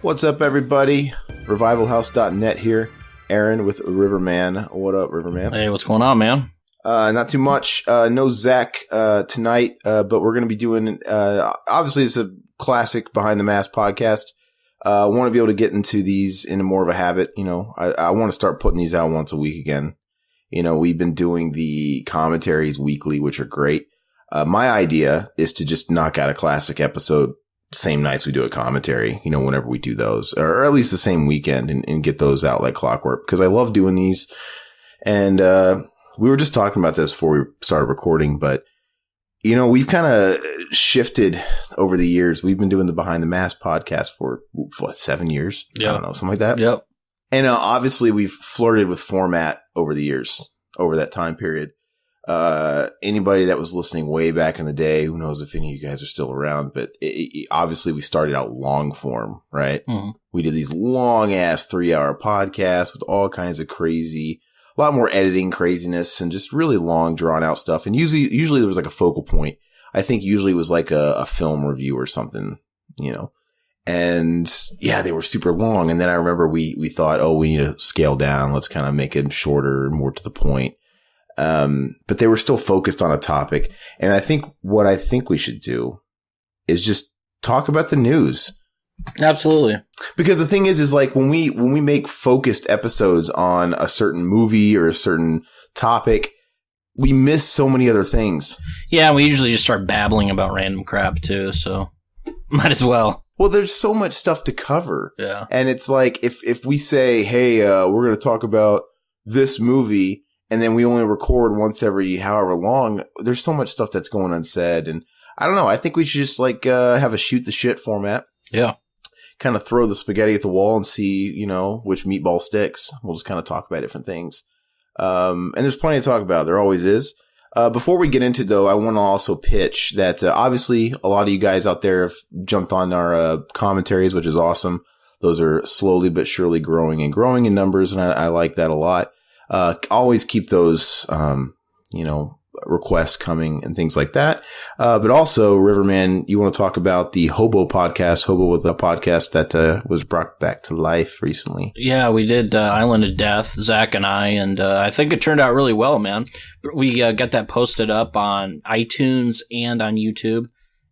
What's up, everybody? Revivalhouse.net here. Aaron with Riverman. What up, Riverman? Hey, what's going on, man? Not too much. No Zach tonight, but we're going to be doing, obviously, it's a classic Behind the Mask podcast. I want to be able to get into these in more of a habit. You know, I want to start putting these out once a week again. You know, we've been doing the commentaries weekly, which are great. My idea is to just knock out a classic episode same nights we do a commentary, you know, whenever we do those, or at least the same weekend, and get those out like clockwork, because I love doing these. And we were just talking about this before we started recording, but, you know, we've kind of shifted over the years. We've been doing the Behind the Mask podcast for, what, 7 years? Yep. I don't know, something like that. Yep. And obviously we've flirted with format over the years, over that time period. Anybody that was listening way back in the day, who knows if any of you guys are still around, but obviously we started out long form, right? Mm-hmm. We did these long ass 3-hour podcasts with all kinds of crazy, a lot more editing craziness and just really long drawn out stuff. And usually there was like a focal point. I think usually it was like a film review or something, you know, and yeah, they were super long. And then I remember we thought, oh, we need to scale down. Let's kind of make it shorter, more to the point. But they were still focused on a topic. And I think what I think we should do is just talk about the news. Absolutely. Because the thing is like when we make focused episodes on a certain movie or a certain topic, we miss so many other things. Yeah, we usually just start babbling about random crap too, so might as well. Well, there's so much stuff to cover. Yeah. And it's like if we say, hey, we're going to talk about this movie, and then we only record once every however long, there's so much stuff that's going unsaid. And I don't know. I think we should just like have a shoot the shit format. Yeah. Kind of throw the spaghetti at the wall and see, you know, which meatball sticks. We'll just kind of talk about different things. And there's plenty to talk about. There always is. Before we get into, though, I want to also pitch that obviously a lot of you guys out there have jumped on our commentaries, which is awesome. Those are slowly but surely growing in numbers. And I like that a lot. Always keep those, you know, requests coming and things like that. But also, Riverman, you want to talk about the Hobo podcast, Hobo with a podcast that was brought back to life recently. Yeah, we did Island of Death, Zach and I think it turned out really well, man. We got that posted up on iTunes and on YouTube.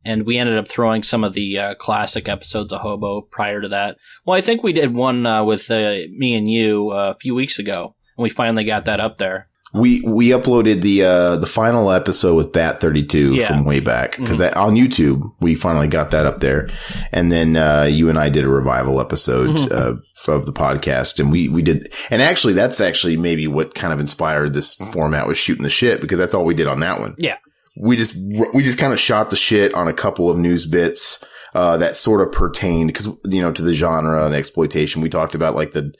And we ended up throwing some of the classic episodes of Hobo prior to that. Well, I think we did one with me and you a few weeks ago. And we finally got that up there. We uploaded the final episode with Bat 32 from way back because on YouTube we finally got that up there, and then you and I did a revival episode of the podcast, and we did, and actually that's actually maybe what kind of inspired this format was shooting the shit, because that's all we did on that one. Yeah, we just kind of shot the shit on a couple of news bits that sort of pertained, because you know, to the genre and exploitation. We talked about like the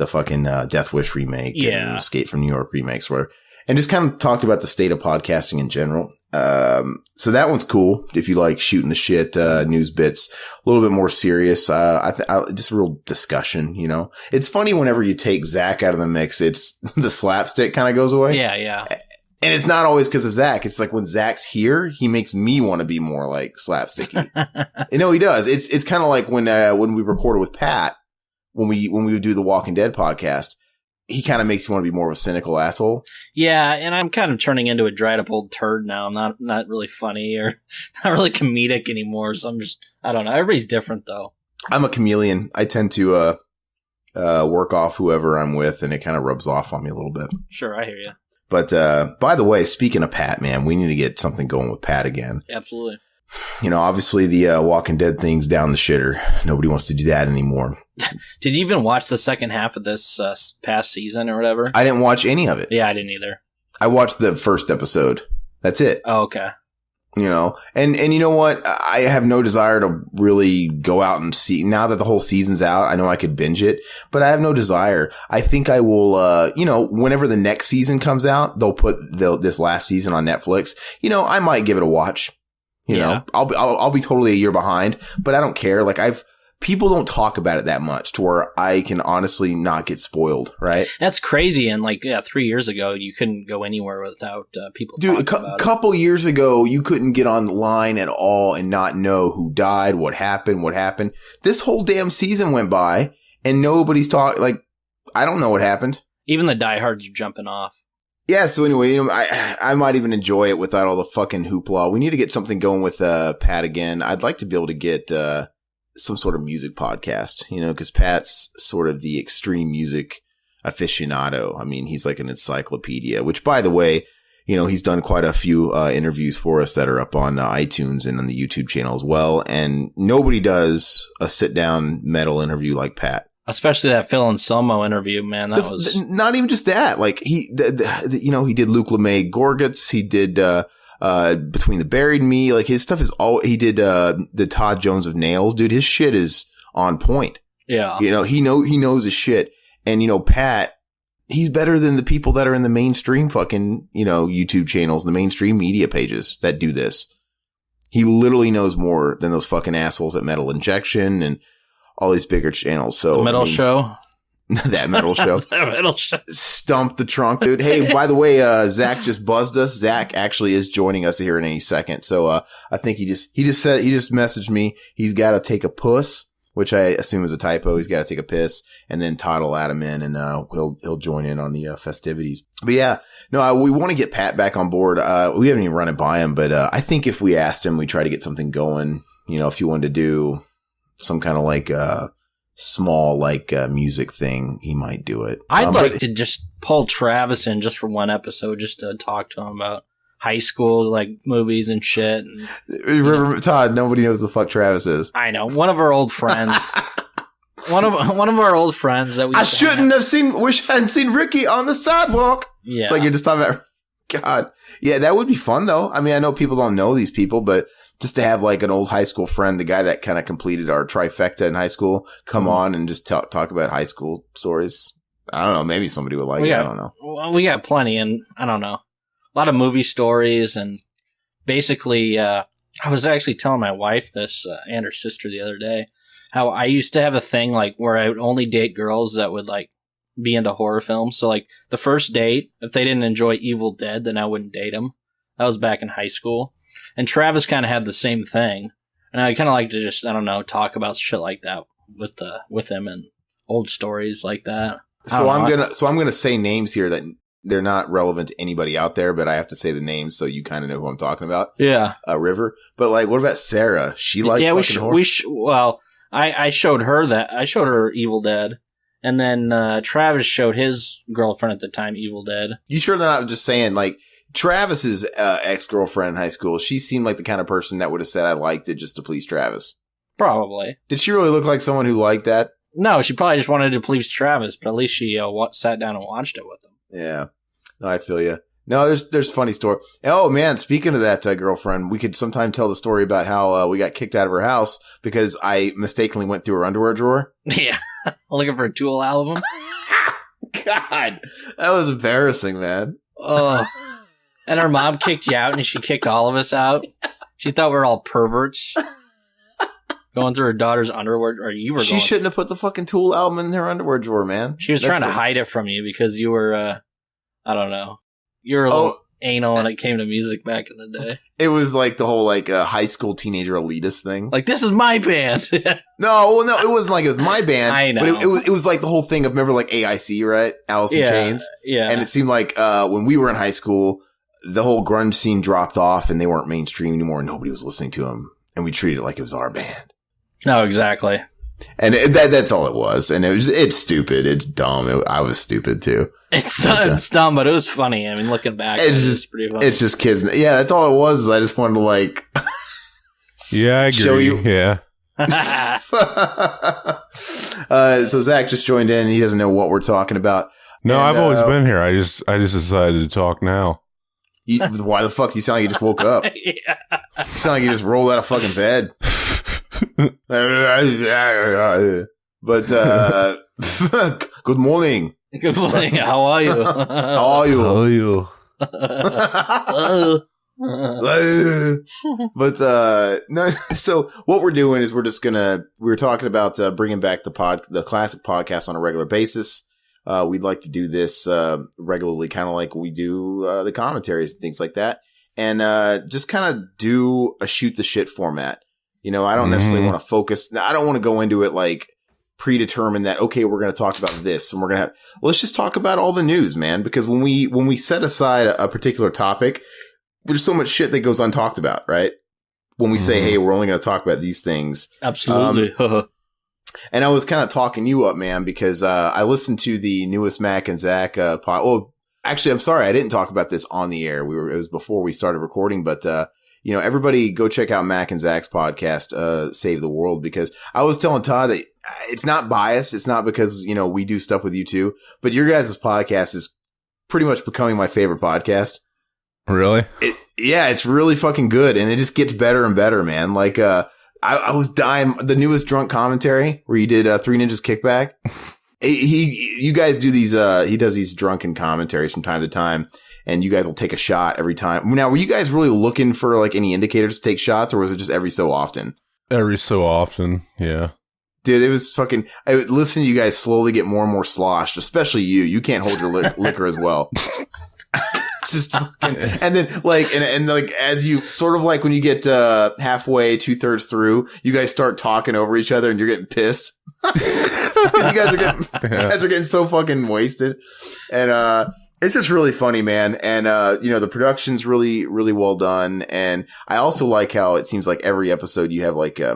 fucking Death Wish remake and Escape from New York remakes, and just kind of talked about the state of podcasting in general. So that one's cool if you like shooting the shit, news bits, a little bit more serious. Just a real discussion, you know. It's funny whenever you take Zach out of the mix, it's the slapstick kind of goes away. Yeah. And it's not always because of Zach. It's like when Zach's here, he makes me want to be more like slapsticky. You know, he does. It's kind of like when we recorded with Pat. When we would do the Walking Dead podcast, he kind of makes you want to be more of a cynical asshole. Yeah, and I'm kind of turning into a dried up old turd now. I'm not really funny or not really comedic anymore. So I'm just, I don't know. Everybody's different though. I'm a chameleon. I tend to work off whoever I'm with, and it kind of rubs off on me a little bit. Sure, I hear you. But by the way, speaking of Pat, man, we need to get something going with Pat again. Absolutely. You know, obviously the Walking Dead thing's down the shitter. Nobody wants to do that anymore. Did you even watch the second half of this past season or whatever? I didn't watch any of it. Yeah, I didn't either. I watched the first episode. That's it. Oh, okay. You know, and you know what? I have no desire to really go out and see now that the whole season's out. I know I could binge it, but I have no desire. I think I will, you know, whenever the next season comes out, they'll put this last season on Netflix. You know, I might give it a watch. You know, I'll be totally a year behind, but I don't care. Like people don't talk about it that much to where I can honestly not get spoiled, right? That's crazy. And 3 years ago, you couldn't go anywhere without people talking about it. A couple years ago, you couldn't get online at all and not know who died, what happened. This whole damn season went by and nobody's talking. Like, I don't know what happened. Even the diehards are jumping off. Yeah, so anyway, you know, I might even enjoy it without all the fucking hoopla. We need to get something going with Pat again. I'd like to be able to get some sort of music podcast, you know, because Pat's sort of the extreme music aficionado. I mean, he's like an encyclopedia, which, by the way, you know, he's done quite a few interviews for us that are up on iTunes and on the YouTube channel as well. And nobody does a sit-down metal interview like Pat. Especially that Phil Anselmo interview, man. That was not even just that. Like you know, he did Luke LeMay Gorguts. He did Between the Buried and Me. Like his stuff is all. He did the Todd Jones of Nails, dude. His shit is on point. Yeah, you know, he knows his shit. And you know, Pat, he's better than the people that are in the mainstream fucking, you know, YouTube channels, the mainstream media pages that do this. He literally knows more than those fucking assholes at Metal Injection and all these bigger channels. So the Metal Show. That Metal Show. That Metal Show. Stump the trunk, dude. Hey, by the way, Zach just buzzed us. Zach actually is joining us here in any second. So, I think he just messaged me. He's got to take a puss, which I assume is a typo. He's got to take a piss, and then Todd will add him in, and he'll join in on the festivities. But yeah, no, we want to get Pat back on board. We haven't even run it by him, but I think if we asked him, we try to get something going. You know, if you wanted to do some kind of like small music thing, he might do it. I'd like to just pull Travis in just for one episode, just to talk to him about high school movies and shit. And, remember, Todd, nobody knows the fuck Travis is. I know, one of our old friends. one of our old friends that we. Wish I hadn't seen Ricky on the sidewalk. Yeah, it's like you're just talking about. God, yeah, that would be fun though. I mean, I know people don't know these people, but just to have like an old high school friend, the guy that kind of completed our trifecta in high school, come on and just talk about high school stories. I don't know. Maybe somebody would like it. I don't know. Well, we got plenty, and I don't know. A lot of movie stories, and basically, I was actually telling my wife this and her sister the other day how I used to have a thing where I would only date girls that would be into horror films. So the first date, if they didn't enjoy Evil Dead, then I wouldn't date them. That was back in high school. And Travis kind of had the same thing. And I kind of like to just, I don't know, talk about shit like that with him and old stories like that. So I'm gonna say names here that they're not relevant to anybody out there, but I have to say the names so you kind of know who I'm talking about. Yeah. River. But what about Sarah? She liked fucking horror? Well, I showed her Evil Dead. And then Travis showed his girlfriend at the time Evil Dead. You sure they're not just saying Travis's ex-girlfriend in high school, she seemed like the kind of person that would have said I liked it just to please Travis. Probably. Did she really look like someone who liked that? No, she probably just wanted to please Travis, but at least she sat down and watched it with him. Yeah. No, I feel you. No, there's funny story. Oh, man, speaking of that girlfriend, we could sometime tell the story about how we got kicked out of her house because I mistakenly went through her underwear drawer. Yeah. Looking for a Tool album. God, that was embarrassing, man. Oh. And her mom kicked you out, and she kicked all of us out. She thought we were all perverts. Going through her daughter's underwear, or you were. She shouldn't have put the fucking Tool album in her underwear drawer, man. She was trying to hide it from you because you were, I don't know, you were a little anal when it came to music back in the day. It was the whole high school teenager elitist thing. This is my band. No, it wasn't it was my band. I know, but it was the whole thing of remember AIC, right? Alice in Chains. Yeah, and it seemed when we were in high school, the whole grunge scene dropped off and they weren't mainstream anymore and nobody was listening to them. And we treated it like it was our band. No, exactly. And that's all it was. And it's stupid. It's dumb. I was stupid too. It's dumb, but it was funny. I mean, looking back, it's pretty funny. It's just kids. Yeah, that's all it was. I just wanted to yeah, I agree. Show you. Yeah. So Zach just joined in. He doesn't know what we're talking about. No, I've always been here. I just decided to talk now. Why the fuck do you sound like you just woke up? Yeah. You sound like you just rolled out of fucking bed. But good morning. Good morning. How are you? How are you? How are you? But no. So what we're doing is we're talking about bringing back the classic podcast on a regular basis. We'd like to do this regularly, kind of like we do the commentaries and things like that, and just kind of do a shoot the shit format. I don't necessarily want to focus. I don't want to go into it like predetermined that, okay, we're going to talk about this and let's just talk about all the news, man. Because when we set aside a particular topic, there's so much shit that goes untalked about, right? When we say, hey, we're only going to talk about these things. Absolutely. And I was kind of talking you up, man, because I listened to the newest Mac and Zach pod. Well, actually, I'm sorry, I didn't talk about this on the air. It was before we started recording, but everybody go check out Mac and Zach's podcast, Save the World, because I was telling Todd that it's not biased. It's not because, we do stuff with you too, but your guys' podcast is pretty much becoming my favorite podcast. Really? It's really fucking good. And it just gets better and better, man. Like, I was dying. The newest drunk commentary where you did Three Ninjas Kickback. You guys do these, he does these drunken commentaries from time to time. And you guys will take a shot every time. Now, were you guys really looking for like any indicators to take shots, or was it just every so often? Every so often, yeah. Dude, it was fucking. I would listen to you guys slowly get more and more sloshed, especially you. You can't hold your liquor as well. Just fucking, and then like, and like as you sort of like when you get halfway, 2/3 through, you guys start talking over each other, and you're getting pissed. You guys are getting so fucking wasted, and it's just really funny, man. And, the production's really, really well done. And I also like how it seems like every episode you have like, a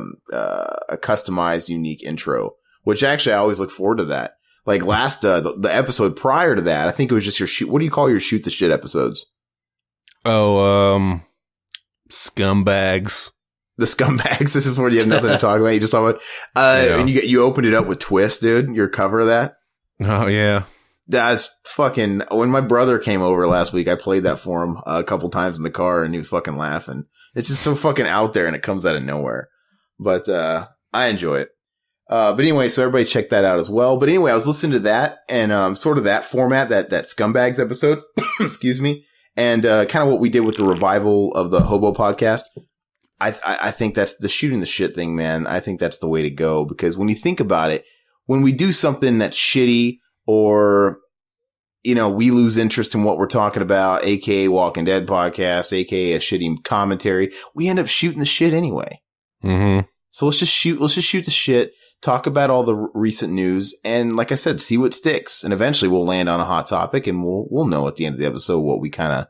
customized, unique intro, which actually I always look forward to that. Like the episode prior to that, I think it was just what do you call your shoot the shit episodes? Oh, scumbags. The scumbags. This is where you have nothing to talk about. You just talk about, and you opened it up with Twist, dude, your cover of that. Oh, yeah. That's fucking, when my brother came over last week, I played that for him a couple times in the car and he was fucking laughing. It's just so fucking out there and it comes out of nowhere. But, I enjoy it. But anyway, so everybody check that out as well. But anyway, I was listening to that and, sort of that format, that Scumbags episode, excuse me. And, kind of what we did with the revival of the Hobo podcast. I think that's the shooting the shit thing, man. I think that's the way to go because when you think about it, when we do something that's shitty, or, we lose interest in what we're talking about, aka Walking Dead podcast, aka a shitty commentary. We end up shooting the shit anyway. Mm-hmm. So let's just shoot the shit, talk about all the recent news, and like I said, see what sticks. And eventually we'll land on a hot topic and we'll know at the end of the episode what we kind of,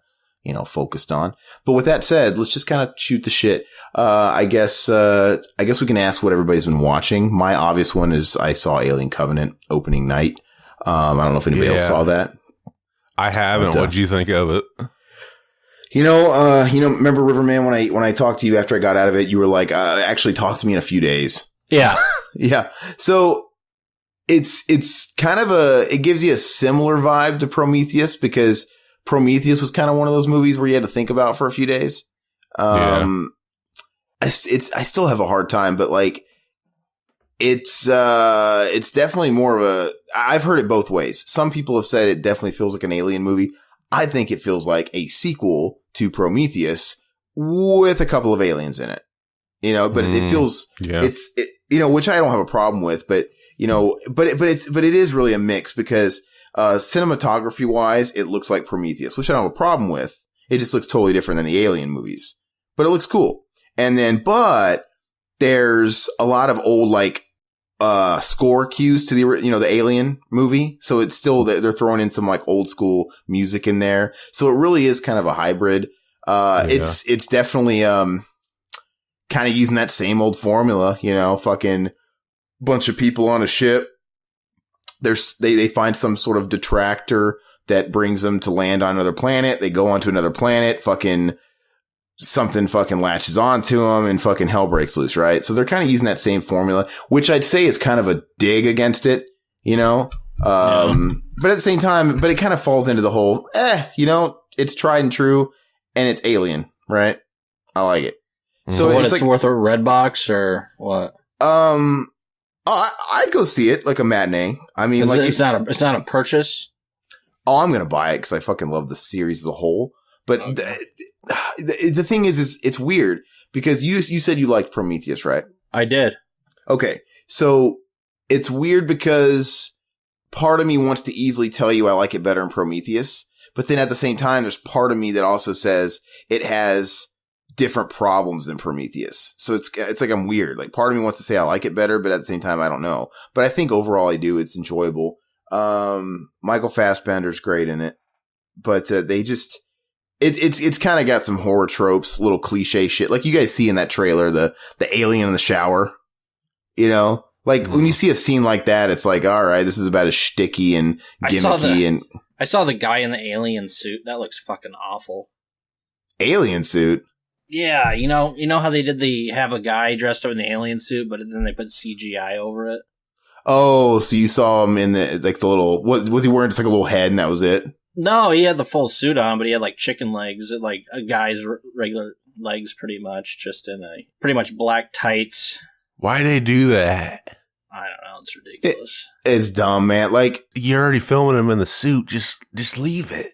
focused on. But with that said, let's just kind of shoot the shit. I guess we can ask what everybody's been watching. My obvious one is I saw Alien Covenant opening night. I don't know if anybody else saw that. I haven't. What'd you think of it? Remember Riverman when I talked to you after I got out of it, you were like, actually talk to me in a few days. Yeah. Yeah. So it's kind of it gives you a similar vibe to Prometheus because Prometheus was kind of one of those movies where you had to think about for a few days. I still have a hard time, but like, it's definitely more of I've heard it both ways. Some people have said it definitely feels like an Alien movie. I think it feels like a sequel to Prometheus with a couple of aliens in it, but it feels, which I don't have a problem with, but it is really a mix because, cinematography wise, it looks like Prometheus, which I don't have a problem with. It just looks totally different than the Alien movies, but it looks cool. And then, but there's a lot of old, like, score cues to the Alien movie. So it's still, they're throwing in some like old school music in there. So it really is kind of a hybrid. It's definitely, kind of using that same old formula, fucking bunch of people on a ship. They find some sort of detractor that brings them to land on another planet. They go onto another planet, something fucking latches onto them and fucking hell breaks loose, right? So they're kind of using that same formula, which I'd say is kind of a dig against it, but at the same time, but it kind of falls into the whole, it's tried and true. and it's Alien, right? I like it. So it's like, worth a red box or what? I'd go see it like a matinee. I mean, like it's not a purchase. Oh, I'm gonna buy it because I fucking love the series as a whole. But okay. the thing is it's weird because you said you liked Prometheus, right? I did. Okay, so it's weird because part of me wants to easily tell you I like it better in Prometheus, but then at the same time, there's part of me that also says it has different problems than Prometheus. So it's like I'm weird. Like part of me wants to say I like it better, but at the same time, I don't know. But I think overall I do. It's enjoyable. Michael Fassbender's great in it, but they just it's kind of got some horror tropes, little cliche shit like you guys see in that trailer, the alien in the shower. You know, like when you see a scene like that, it's like, all right, this is about as shticky and gimmicky. I saw the guy in the alien suit. That looks fucking awful. Alien suit. Yeah, you know how they did have a guy dressed up in the alien suit, but then they put CGI over it. Oh, so you saw him in the little, what was he wearing? Just like a little head and that was it? No, he had the full suit on, but he had like chicken legs, like a guy's regular legs pretty much, just in a pretty much black tights. Why'd they do that? I don't know, it's ridiculous. It's dumb, man. Like, you're already filming him in the suit, just leave it.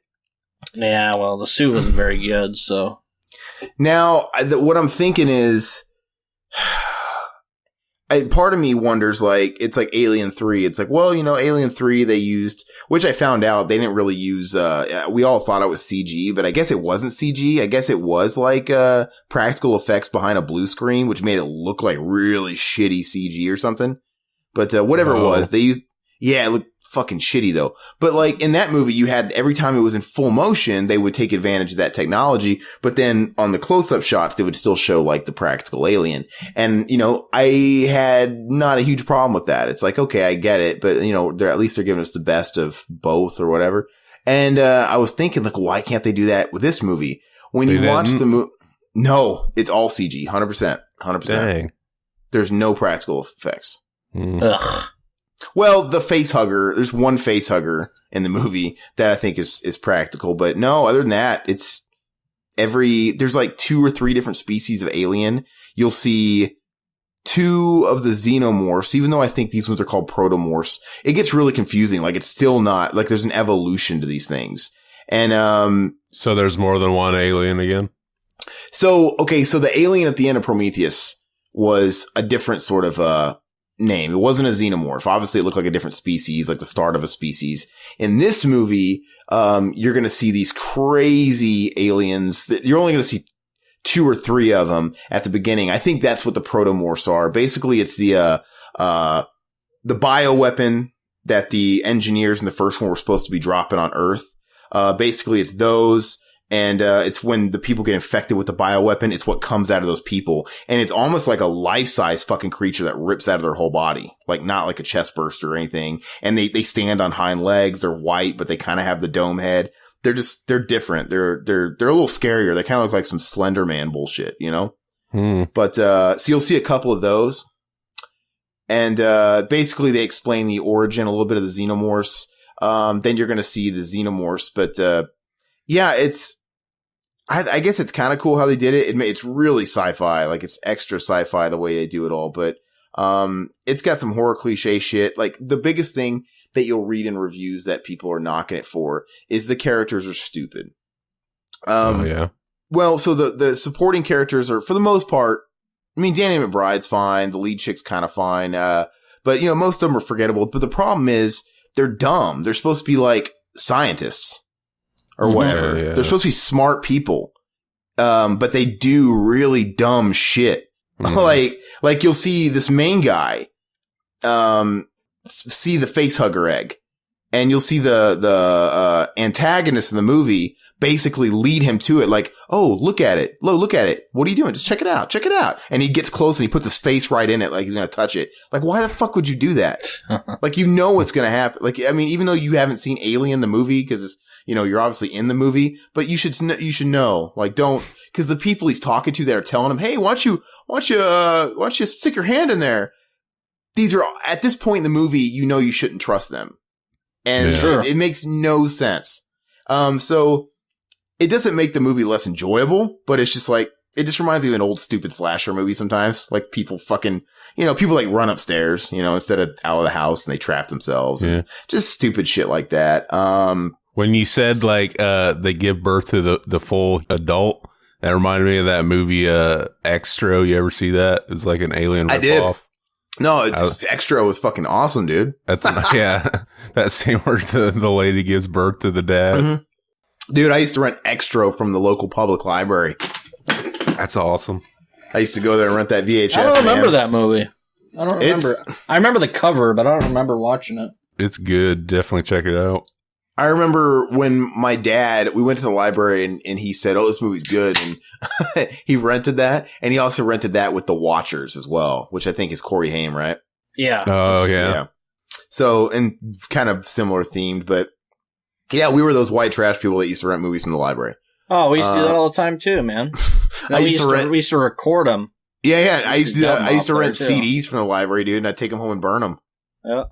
Yeah, well, the suit wasn't very good, so. Now, what I'm thinking is, part of me wonders, like, it's like Alien 3. It's like, well, Alien 3, they used, which I found out they didn't really use, we all thought it was CG, but I guess it wasn't CG. I guess it was like, practical effects behind a blue screen, which made it look like really shitty CG or something. But, whatever it was, they used, it looked fucking shitty though. But like in that movie, you had every time it was in full motion, they would take advantage of that technology. But then on the close-up shots, they would still show like the practical alien. And, I had not a huge problem with that. It's like, okay, I get it. But, at least they're giving us the best of both or whatever. And, I was thinking like, why can't they do that with this movie? When you watch the movie, no, it's all CG, 100%, 100%. Dang. There's no practical effects. Ugh. Well, the face hugger, there's one face hugger in the movie that I think is practical, but no, other than that, there's like 2 or 3 different species of alien. You'll see 2 of the xenomorphs, even though I think these ones are called protomorphs. It gets really confusing. Like it's still not, like there's an evolution to these things. And, so there's more than one alien again? So the alien at the end of Prometheus was a different sort of, name. It wasn't a xenomorph. Obviously, it looked like a different species, like the start of a species. In this movie, you're going to see these crazy aliens. You're only going to see 2 or 3 of them at the beginning. I think that's what the protomorphs are. Basically, it's the bioweapon that the engineers in the first one were supposed to be dropping on Earth. Basically, it's those. And, it's when the people get infected with the bioweapon, it's what comes out of those people. And it's almost like a life-size fucking creature that rips out of their whole body. Like, not like a chest burst or anything. And they stand on hind legs. They're white, but they kind of have the dome head. They're different. They're a little scarier. They kind of look like some Slender Man bullshit, But, so you'll see a couple of those. And, basically they explain the origin, a little bit of the xenomorphs. Then you're going to see the xenomorphs, but, yeah, I guess it's kind of cool how they did it. It's really sci-fi, like it's extra sci-fi the way they do it all, but, it's got some horror cliche shit. Like the biggest thing that you'll read in reviews that people are knocking it for is the characters are stupid. Yeah. Well, so the supporting characters are, for the most part, I mean, Danny McBride's fine. The lead chick's kind of fine. But most of them are forgettable. But the problem is they're dumb. They're supposed to be like scientists. Or whatever. Yeah. They're supposed to be smart people. But they do really dumb shit. Like you'll see this main guy, see the face hugger egg. And you'll see the antagonist in the movie basically lead him to it. Like, oh, look at it. Look at it. What are you doing? Just check it out. Check it out. And he gets close and he puts his face right in it. Like he's going to touch it. Like, why the fuck would you do that? Like, what's going to happen. Like, I mean, even though you haven't seen Alien, the movie, because it's, you're obviously in the movie, but you should know, like, don't, because the people he's talking to that are telling him, hey, why don't you stick your hand in there? These are, at this point in the movie, you shouldn't trust them. And it makes no sense. So it doesn't make the movie less enjoyable, but it's just like, it just reminds me of an old stupid slasher movie sometimes. Like people fucking, people like run upstairs, instead of out of the house and they trap themselves. Yeah. And just stupid shit like that. When you said like they give birth to the full adult, that reminded me of that movie Extra. You ever see that? It's like an alien ripoff. I did. No, Extra was fucking awesome, dude. That's that scene where the lady gives birth to the dad. Mm-hmm. Dude, I used to rent Extra from the local public library. That's awesome. I used to go there and rent that VHS. I don't remember that movie. I don't remember. I remember the cover, but I don't remember watching it. It's good. Definitely check it out. I remember when my dad, we went to the library and he said, "Oh, this movie's good." And he rented that. And he also rented that with The Watchers as well, which I think is Corey Haim, right? Yeah. Oh, yeah. So, and kind of similar themed, but yeah, we were those white trash people that used to rent movies from the library. Oh, we used to do that all the time too, man. We used to record them. Yeah. I used to do that. I used to rent CDs from the library, dude, and I'd take them home and burn them. Yeah.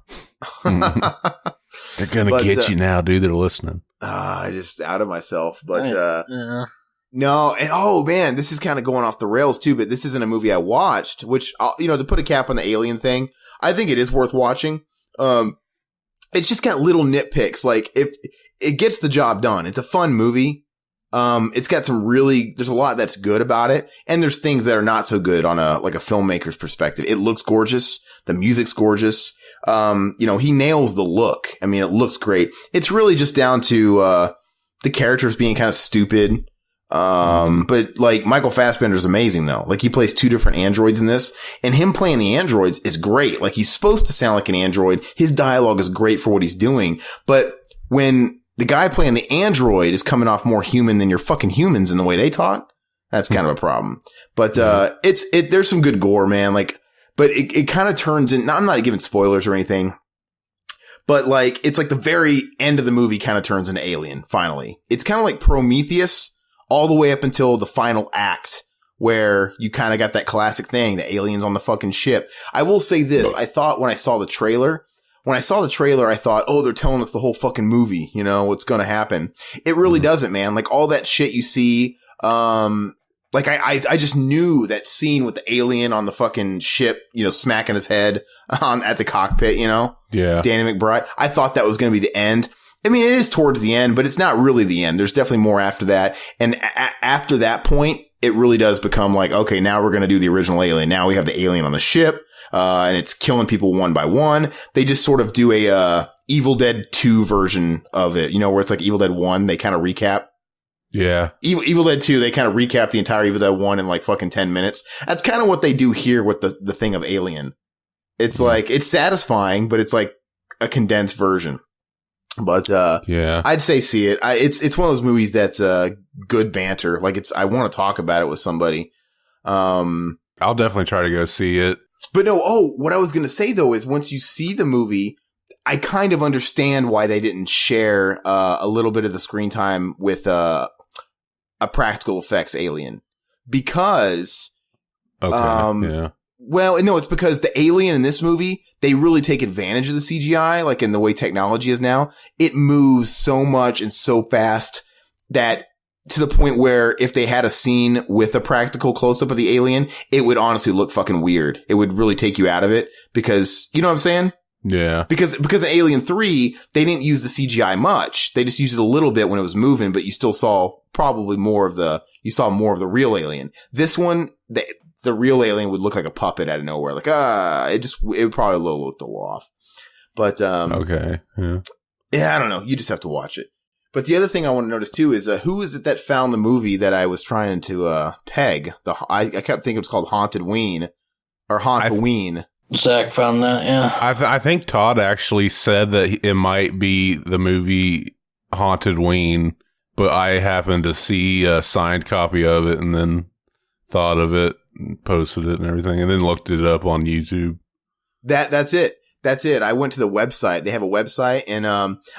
They're gonna get you now, dude. They're listening. I just out of myself, but yeah. No, and oh man, this is kind of going off the rails too. But this isn't a movie I watched. Which to put a cap on the alien thing, I think it is worth watching. It's just got little nitpicks. Like if it gets the job done, it's a fun movie. It's got there's a lot that's good about it. And there's things that are not so good on a filmmaker's perspective. It looks gorgeous. The music's gorgeous. He nails the look. I mean, it looks great. It's really just down to, the characters being kind of stupid. But like Michael Fassbender's amazing though. Like he plays two different androids in this, and him playing the androids is great. Like he's supposed to sound like an android. His dialogue is great for what he's doing. But when the guy playing the android is coming off more human than your fucking humans in the way they talk, that's kind of a problem. But, there's some good gore, man. Like, but it kind of turns in, I'm not giving spoilers or anything, but like, it's like the very end of the movie kind of turns into Alien, finally. It's kind of like Prometheus all the way up until the final act where you kind of got that classic thing, the aliens on the fucking ship. I will say this. I thought when I saw the trailer, I thought, oh, they're telling us the whole fucking movie, what's going to happen. It really doesn't, man. Like all that shit you see, like I just knew that scene with the alien on the fucking ship, smacking his head at the cockpit, Yeah. Danny McBride. I thought that was going to be the end. I mean, it is towards the end, but it's not really the end. There's definitely more after that. And after that point, it really does become like, okay, now we're going to do the original Alien. Now we have the alien on the ship, and it's killing people one by one. They just sort of do a Evil Dead 2 version of it, where it's like Evil Dead 1. They kind of recap. Yeah. Evil Dead 2, they kind of recap the entire Evil Dead 1 in like fucking 10 minutes. That's kind of what they do here with the thing of Alien. It's like, it's satisfying, but it's like a condensed version. But, yeah, I'd say see it. It's one of those movies that's, good banter. Like I want to talk about it with somebody. I'll definitely try to go see it. But no, what I was going to say though is once you see the movie, I kind of understand why they didn't share, a little bit of the screen time with, a practical effects alien. Because, yeah. Well, no, it's because the alien in this movie, they really take advantage of the CGI, like in the way technology is now. It moves so much and so fast that to the point where if they had a scene with a practical close-up of the alien, it would honestly look fucking weird. It would really take you out of it because, you know what I'm saying? Yeah. Because in Alien 3, they didn't use the CGI much. They just used it a little bit when it was moving, but you still saw probably more of the real alien. This one, the real alien would look like a puppet out of nowhere. Like, it would probably look a little off. But, okay. Yeah, I don't know. You just have to watch it. But the other thing I want to notice too is, who is it that found the movie that I was trying to, peg? I kept thinking it was called Haunted Ween or Hauntoween. Zach found that, yeah. I think Todd actually said that it might be the movie Haunted Ween, but I happened to see a signed copy of it and then thought of it and posted it and everything and then looked it up on YouTube. That's it. I went to the website. They have a website and,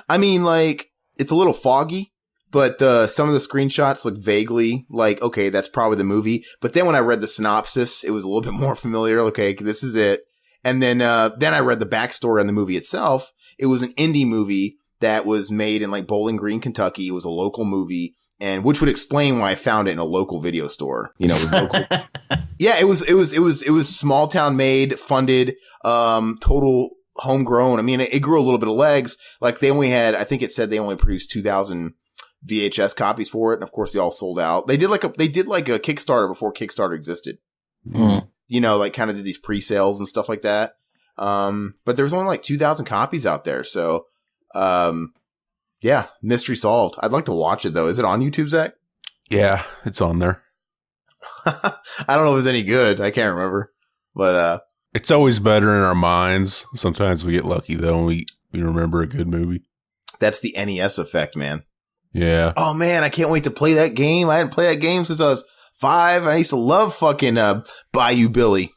I mean, like, it's a little foggy, but, some of the screenshots look vaguely like, okay, that's probably the movie. But then when I read the synopsis, it was a little bit more familiar. Okay, this is it. And then I read the backstory on the movie itself. It was an indie movie that was made in like Bowling Green, Kentucky. It was a local movie. and which would explain why I found it in a local video store. It was local. Yeah, it was small town made, funded, total homegrown. I mean, it grew a little bit of legs. Like I think it said they only produced 2,000 VHS copies for it, and of course they all sold out. They did like a Kickstarter before Kickstarter existed. Mm. Like kind of did these pre-sales and stuff like that. But there was only like 2,000 copies out there, so yeah, mystery solved. I'd like to watch it though. Is it on YouTube, Zach? Yeah, it's on there. I don't know if it's any good. I can't remember, but it's always better in our minds. Sometimes we get lucky though, and we remember a good movie. That's the NES effect, man. Yeah. Oh man, I can't wait to play that game. I hadn't played that game since I was 5. I used to love fucking Bayou Billy.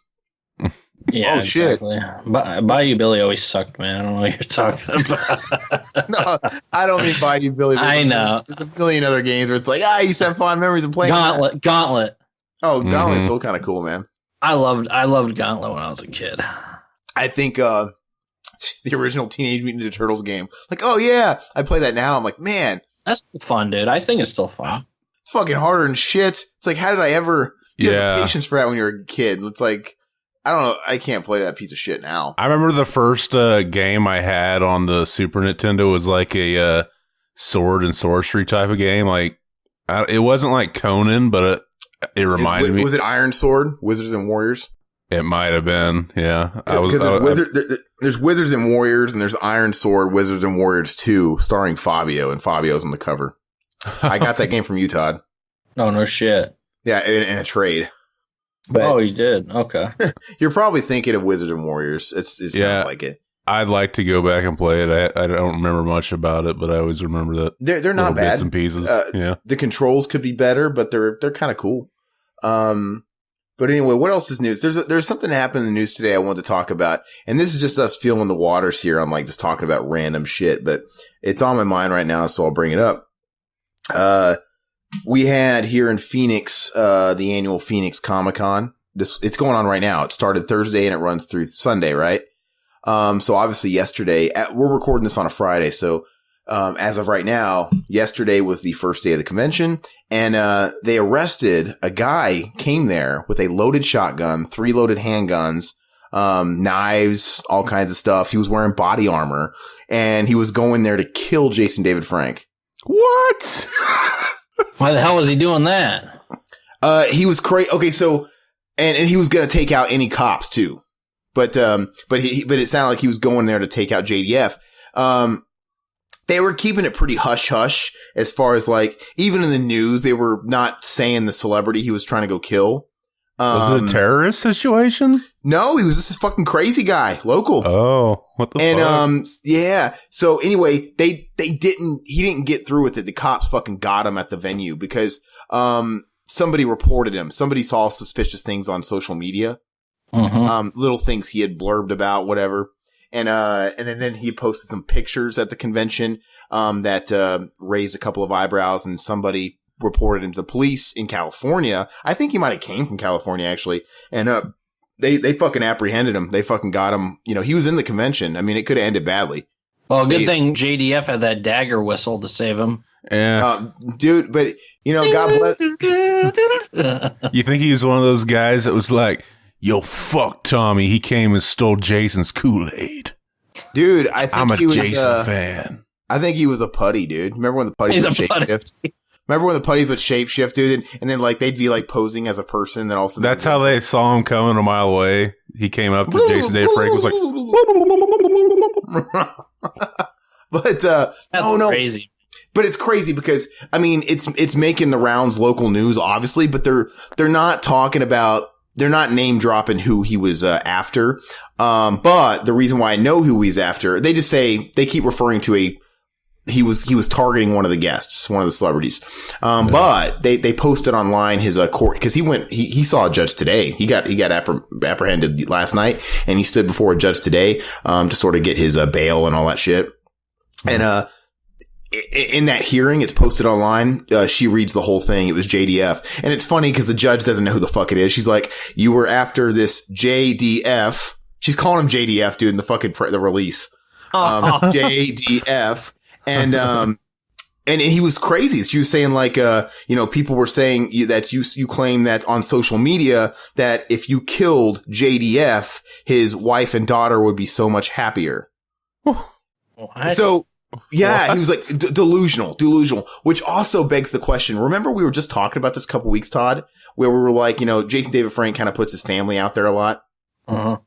Yeah, oh shit! Bayou Billy always sucked, man. I don't know what you're talking about. No, I don't mean Bayou Billy. I know. There's a million other games where it's like, I used to have fond memories of playing Gauntlet. Oh, Gauntlet's still kind of cool, man. I loved Gauntlet when I was a kid. I think the original Teenage Mutant Ninja Turtles game. Like, oh yeah, I play that now. I'm like, man, that's fun, dude. I think it's still fun. It's fucking harder than shit. It's like, how did I ever have the patience for that when you're a kid? It's like, I don't know. I can't play that piece of shit now. I remember the first game I had on the Super Nintendo was like a sword and sorcery type of game. Like, it wasn't like Conan, but it reminded me. Was it Iron Sword? Wizards and Warriors? It might have been, yeah. Because there's Wizards and Warriors, and there's Iron Sword, Wizards and Warriors 2, starring Fabio, and Fabio's on the cover. I got that game from you, Todd. Oh, no shit. Yeah, in a trade. But you did? Okay. You're probably thinking of Wizards and Warriors. It sounds like it. I'd like to go back and play it. I don't remember much about it, but I always remember that they're not bad. Bits and pieces. Yeah, the controls could be better, but they're kind of cool. But anyway, what else is news? There's something that happened in the news today I wanted to talk about, and this is just us feeling the waters here. I'm like just talking about random shit, but it's on my mind right now, so I'll bring it up. We had here in Phoenix the annual Phoenix Comic-Con. It's going on right now. It started Thursday and it runs through Sunday, right? So obviously yesterday, we're recording this on a Friday. So, as of right now, yesterday was the first day of the convention, and they arrested a guy, came there with a loaded shotgun, 3 loaded handguns, knives, all kinds of stuff. He was wearing body armor, and he was going there to kill Jason David Frank. What? Why the hell was he doing that? He was crazy. Okay, so, and he was going to take out any cops too. But it sounded like he was going there to take out JDF. They were keeping it pretty hush hush as far as like, even in the news, they were not saying the celebrity he was trying to go kill. Was it a terrorist situation? No, he was just this fucking crazy guy, local. Oh, what the fuck? Yeah. So anyway, he didn't get through with it. The cops fucking got him at the venue because, somebody reported him. Somebody saw suspicious things on social media. Mm-hmm. Little things he had blurbed about, whatever. And then he posted some pictures at the convention, that, raised a couple of eyebrows, and somebody reported him to the police in California. I think he might have came from California actually. And, they fucking apprehended him. They fucking got him. You know, he was in the convention. I mean, it could have ended badly. Well, good thing JDF had that dagger whistle to save him. Yeah. Dude, but you know, God bless. You think he was one of those guys that was like, yo, fuck Tommy, he came and stole Jason's Kool-Aid. Dude, I think I'm a he was, Jason fan. I think he was a putty, dude. Remember when the putties would shapeshift? Remember when the putties would shapeshift, dude? And then like they'd be like posing as a person, then all of a sudden that's how they saw him coming a mile away. He came up to Jason David Frank, was like, but That's crazy. But it's crazy because I mean it's making the rounds local news, obviously, but they're not talking about. They're not name dropping who he was after. But the reason why I know who he's after, they just say they keep referring to he was targeting one of the guests, one of the celebrities. But they posted online his court because he saw a judge today. He got apprehended last night, and he stood before a judge today to sort of get his bail and all that shit. And in that hearing, it's posted online. She reads the whole thing. It was JDF. And it's funny because the judge doesn't know who the fuck it is. She's like, you were after this JDF. She's calling him JDF, dude, in the fucking the release. JDF. And And he was crazy. She was saying like, people were saying that you claim that on social media that if you killed JDF, his wife and daughter would be so much happier. What? So, yeah, he was like delusional, which also begs the question. Remember we were just talking about this a couple weeks, Todd, where we were like, Jason David Frank kind of puts his family out there a lot. Uh-huh.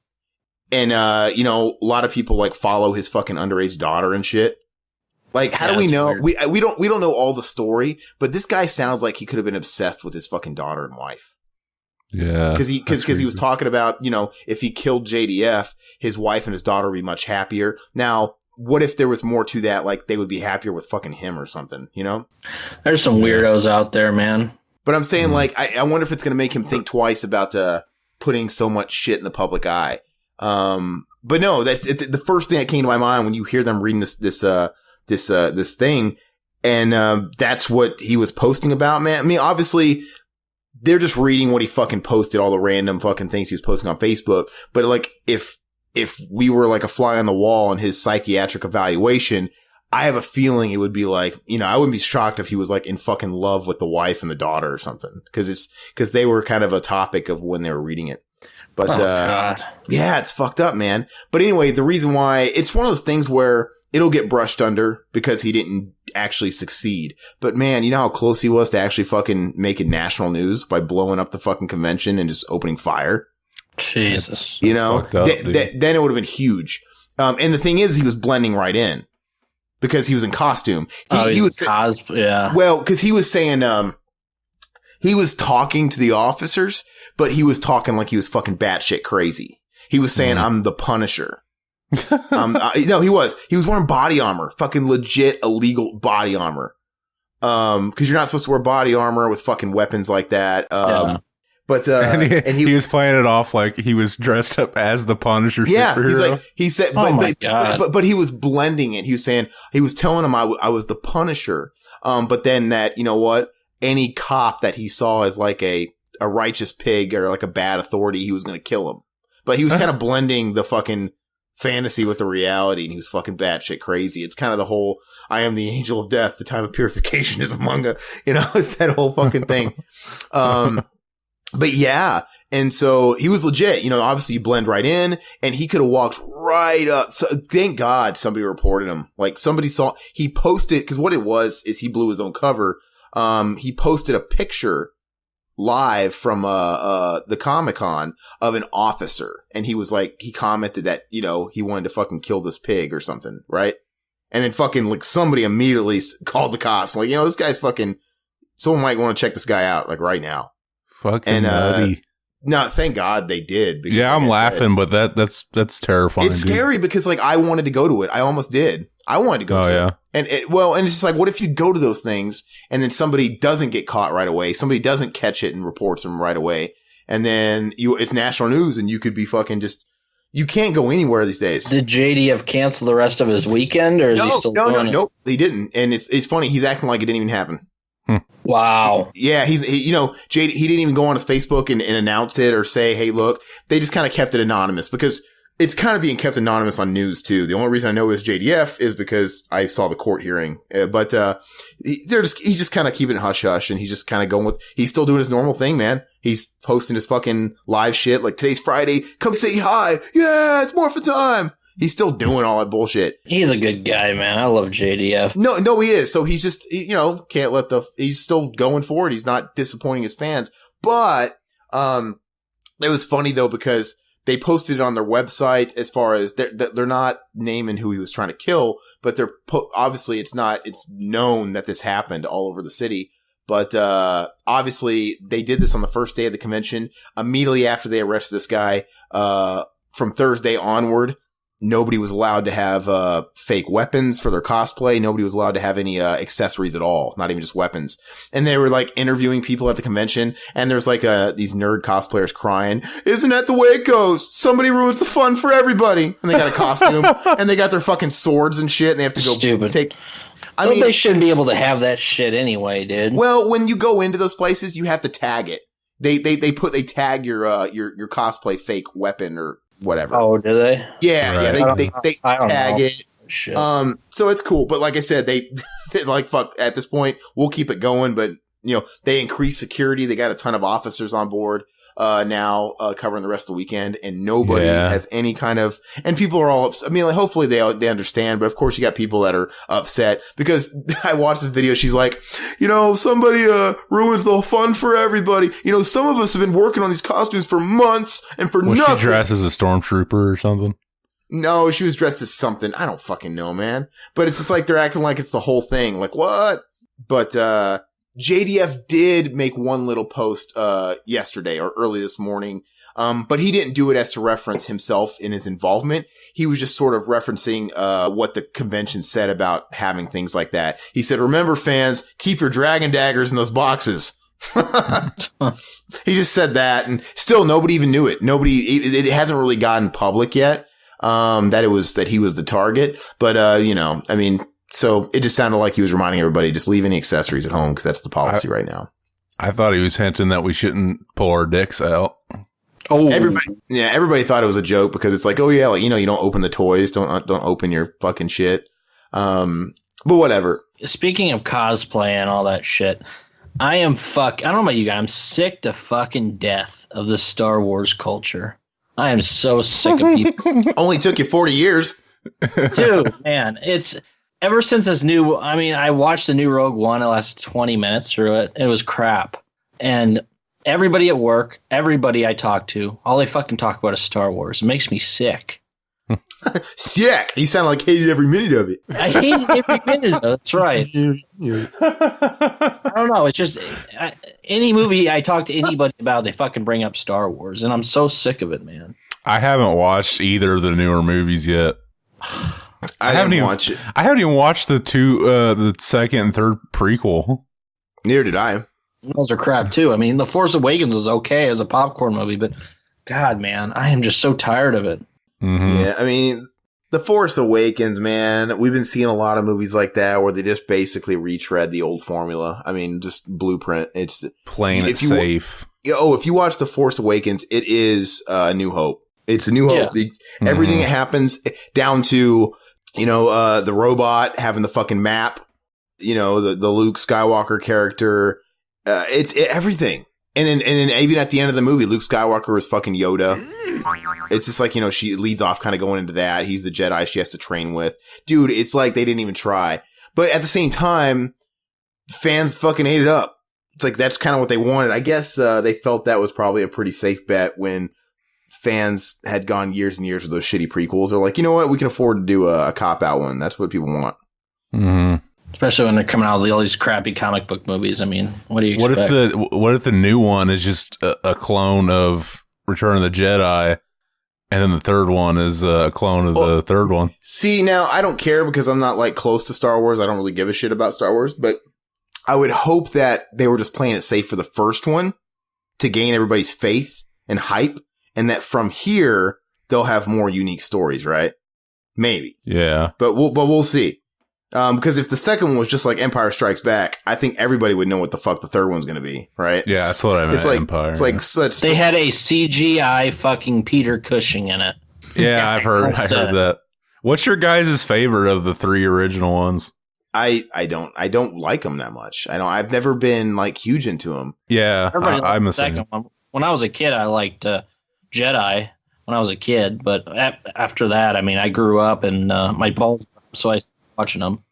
And, a lot of people like follow his fucking underage daughter and shit. Like, how do we know? Weird. We don't know all the story, but this guy sounds like he could have been obsessed with his fucking daughter and wife. Yeah. Cause he was talking about, if he killed JDF, his wife and his daughter would be much happier. Now, what if there was more to that? Like they would be happier with fucking him or something, There's some weirdos out there, man. But I'm saying like, I wonder if it's going to make him think twice about, putting so much shit in the public eye. But no, it's the first thing that came to my mind when you hear them reading this thing. And, that's what he was posting about, man. I mean, obviously they're just reading what he fucking posted, all the random fucking things he was posting on Facebook. But like, if we were like a fly on the wall in his psychiatric evaluation, I have a feeling it would be like, I wouldn't be shocked if he was like in fucking love with the wife and the daughter or something. Cause they were kind of a topic of when they were reading it. But, God. Yeah, it's fucked up, man. But anyway, the reason why it's one of those things where it'll get brushed under because he didn't actually succeed. But man, you know how close he was to actually fucking making national news by blowing up the fucking convention and just opening fire. Jesus. Fucked up, then it would have been huge. And the thing is, he was blending right in because he was in costume. He was yeah. Well, because he was saying, he was talking to the officers, but he was talking like he was fucking batshit crazy. He was saying, I'm the Punisher. No, he was wearing body armor, fucking legit illegal body armor. Cause you're not supposed to wear body armor with fucking weapons like that. Yeah. But, and he was playing it off like he was dressed up as the Punisher superhero. He's like, he said, but he was blending it. He was saying, he was telling him I was the Punisher. But then that, you know what? Any cop that he saw as like a righteous pig or like a bad authority, he was going to kill him. But he was kind of blending the fucking fantasy with the reality, and he was fucking batshit crazy. It's kind of the whole, I am the angel of death, the time of purification is among us. It's that whole fucking thing. But yeah. And so he was legit, obviously you blend right in, and he could have walked right up. So thank God somebody reported him. Like somebody saw, he posted, cause what it was is he blew his own cover. He posted a picture live from, the Comic-Con of an officer. And he was like, he commented that, he wanted to fucking kill this pig or something. Right. And then fucking like somebody immediately called the cops. Like, this guy's fucking, someone might want to check this guy out like right now. Fucking nutty. No, thank God they did. Yeah, I'm laughing, but that's terrifying. It's scary because like I wanted to go to it. I almost did. I wanted to go to it. And and it's just like, what if you go to those things and then somebody doesn't get caught right away? Somebody doesn't catch it and reports them right away. And then it's national news and you could be fucking just, you can't go anywhere these days. Did JDF cancel the rest of his weekend or is he still doing it? Nope, he didn't. And it's funny. He's acting like it didn't even happen. Wow. Yeah, he didn't even go on his Facebook and announce it or say, hey, look. They just kind of kept it anonymous because it's kind of being kept anonymous on news too. The only reason I know is JDF is because I saw the court hearing. But he's just kind of keeping it hush hush, and he's just kind of going with, he's still doing his normal thing, man. He's posting his fucking live shit like today's Friday. Come say hi. Yeah, it's Morphin' time. He's still doing all that bullshit. He's a good guy, man. I love JDF. No, he is. So he's just, can't let he's still going for it. He's not disappointing his fans. But, it was funny though, because they posted it on their website as far as they're not naming who he was trying to kill, but obviously it's known that this happened all over the city. But, obviously they did this on the first day of the convention. Immediately after they arrested this guy, from Thursday onward, nobody was allowed to have fake weapons for their cosplay. Nobody was allowed to have any accessories at all, not even just weapons. And they were like interviewing people at the convention, and there's like these nerd cosplayers crying, "Isn't that the way it goes? Somebody ruins the fun for everybody." And they got a costume, and they got their fucking swords and shit, and they have to go Stupid. I mean, they shouldn't be able to have that shit anyway, dude. Well, when you go into those places, you have to tag it. They tag your cosplay fake weapon or whatever. Oh, do they? Yeah, right. They tag it. Shit. So it's cool, but like I said, they like, fuck, at this point, we'll keep it going, but they increased security. They got a ton of officers on board, now, covering the rest of the weekend, and nobody has any kind of, and people are all upset. I mean, like, hopefully they understand, but of course you got people that are upset because I watched this video. She's like, somebody, ruins the fun for everybody. Some of us have been working on these costumes for months and for nothing. Was she dressed as a stormtrooper or something? No, she was dressed as something. I don't fucking know, man. But it's just like they're acting like it's the whole thing. Like, what? But JDF did make one little post yesterday or early this morning. But he didn't do it as to reference himself in his involvement. He was just sort of referencing what the convention said about having things like that. He said, "Remember, fans, keep your dragon daggers in those boxes." He just said that, and still nobody even knew it. It hasn't really gotten public yet. That he was the target, but, I mean, so it just sounded like he was reminding everybody, just leave any accessories at home, because that's the policy right now. I thought he was hinting that we shouldn't pull our dicks out. Oh, everybody thought it was a joke, because it's like, oh yeah, like, you don't open the toys, don't open your fucking shit. But whatever. Speaking of cosplay and all that shit, I don't know about you guys, I'm sick to fucking death of the Star Wars culture. I am so sick of people. Only took you 40 years. Dude, man, it's ever since I watched the new Rogue One. It lasted 20 minutes through it. It was crap. And everybody at work, everybody I talk to, all they fucking talk about is Star Wars. It makes me sick. Sick. You sound like hated every minute of it. I hated every minute of it. That's right. I don't know. It's just any movie I talk to anybody about, they fucking bring up Star Wars, and I'm so sick of it, man. I haven't watched either of the newer movies yet. I haven't even watched the second and third prequel. Neither did I. Those are crap too. I mean, The Force Awakens was okay as a popcorn movie, but God, man, I am just so tired of it. Mm-hmm. Yeah, I mean, The Force Awakens, man, we've been seeing a lot of movies like that where they just basically retread the old formula. I mean, just blueprint. It's playing it safe. If you watch The Force Awakens, it is A New Hope. It's A New Hope. Everything that happens down to, the robot having the fucking map, the Luke Skywalker character. It's everything. And then even at the end of the movie, Luke Skywalker is fucking Yoda. It's just like, she leads off kind of going into that. He's the Jedi she has to train with. Dude, it's like they didn't even try. But at the same time, fans fucking ate it up. It's like that's kind of what they wanted. I guess they felt that was probably a pretty safe bet when fans had gone years and years with those shitty prequels. They're like, you know what? We can afford to do a cop-out one. That's what people want. Mm-hmm. Especially when they're coming out with all these crappy comic book movies. I mean, what do you expect? What if the new one is just a clone of Return of the Jedi, and then the third one is a clone of the third one? See, now I don't care because I'm not like close to Star Wars. I don't really give a shit about Star Wars, but I would hope that they were just playing it safe for the first one to gain everybody's faith and hype, and that from here they'll have more unique stories, right? Maybe. Yeah. But we'll see. Because if the second one was just like Empire Strikes Back, I think everybody would know what the fuck the third one's going to be, right? Yeah, that's what I meant. It's like Empire. It's like such. They had a CGI fucking Peter Cushing in it. Yeah, I heard that. What's your guys' favorite of the three original ones? I don't like them that much. I've never been like huge into them. Yeah, I'm the second same. one. When I was a kid, I liked Jedi. When I was a kid, but after that, I mean, I grew up and my balls, so I started watching them.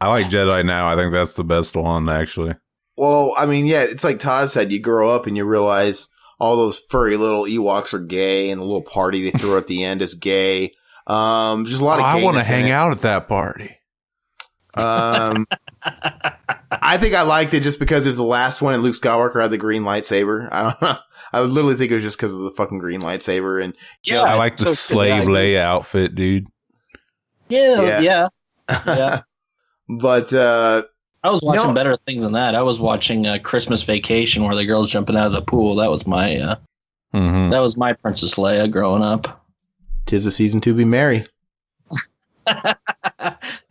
I like Jedi now. I think that's the best one, actually. Well, I mean, yeah, it's like Todd said. You grow up and you realize all those furry little Ewoks are gay, and the little party they threw at the end is gay. Just a lot of. I want to hang out at that party. I think I liked it just because it was the last one, and Luke Skywalker had the green lightsaber. I don't know. I would literally think it was just because of the fucking green lightsaber. And yeah, I like the slave Leia outfit, dude. Yeah. But I was watching better things than that. I was watching Christmas Vacation, where the girl's jumping out of the pool. That was my that was my Princess Leia growing up. 'Tis the season to be merry.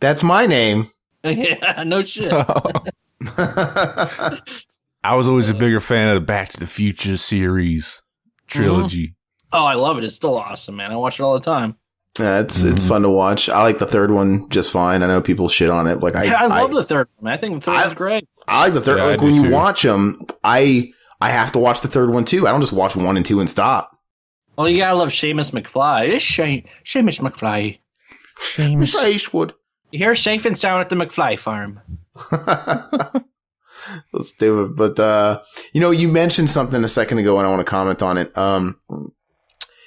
That's my name. Yeah, no shit. I was always a bigger fan of the Back to the Future series trilogy. Oh, I love it. It's still awesome, man. I watch it all the time. It's fun to watch. I like the third one just fine. I know people shit on it. Like I love the third one. I think the third one's great. I like the third. Yeah, like when you watch them, I have to watch the third one too. I don't just watch 1 and 2 and stop. Well, you gotta love Seamus McFly. It's Seamus McFly. Seamus Ashwood. You hear safe and sound at the McFly farm. Let's do it. But you mentioned something a second ago, and I want to comment on it.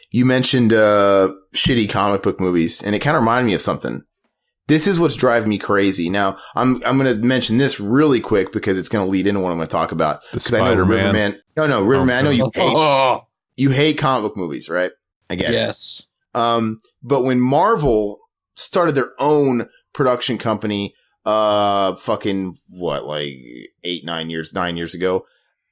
You mentioned shitty comic book movies, and it kind of reminded me of something. This is what's driving me crazy. Now, I'm going to mention this really quick because it's going to lead into what I'm going to talk about. Because I know Riverman. No, Riverman. I know you hate. You hate comic book movies, right? I get it. Yes. But when Marvel started their own production company, fucking what, like 9 years ago,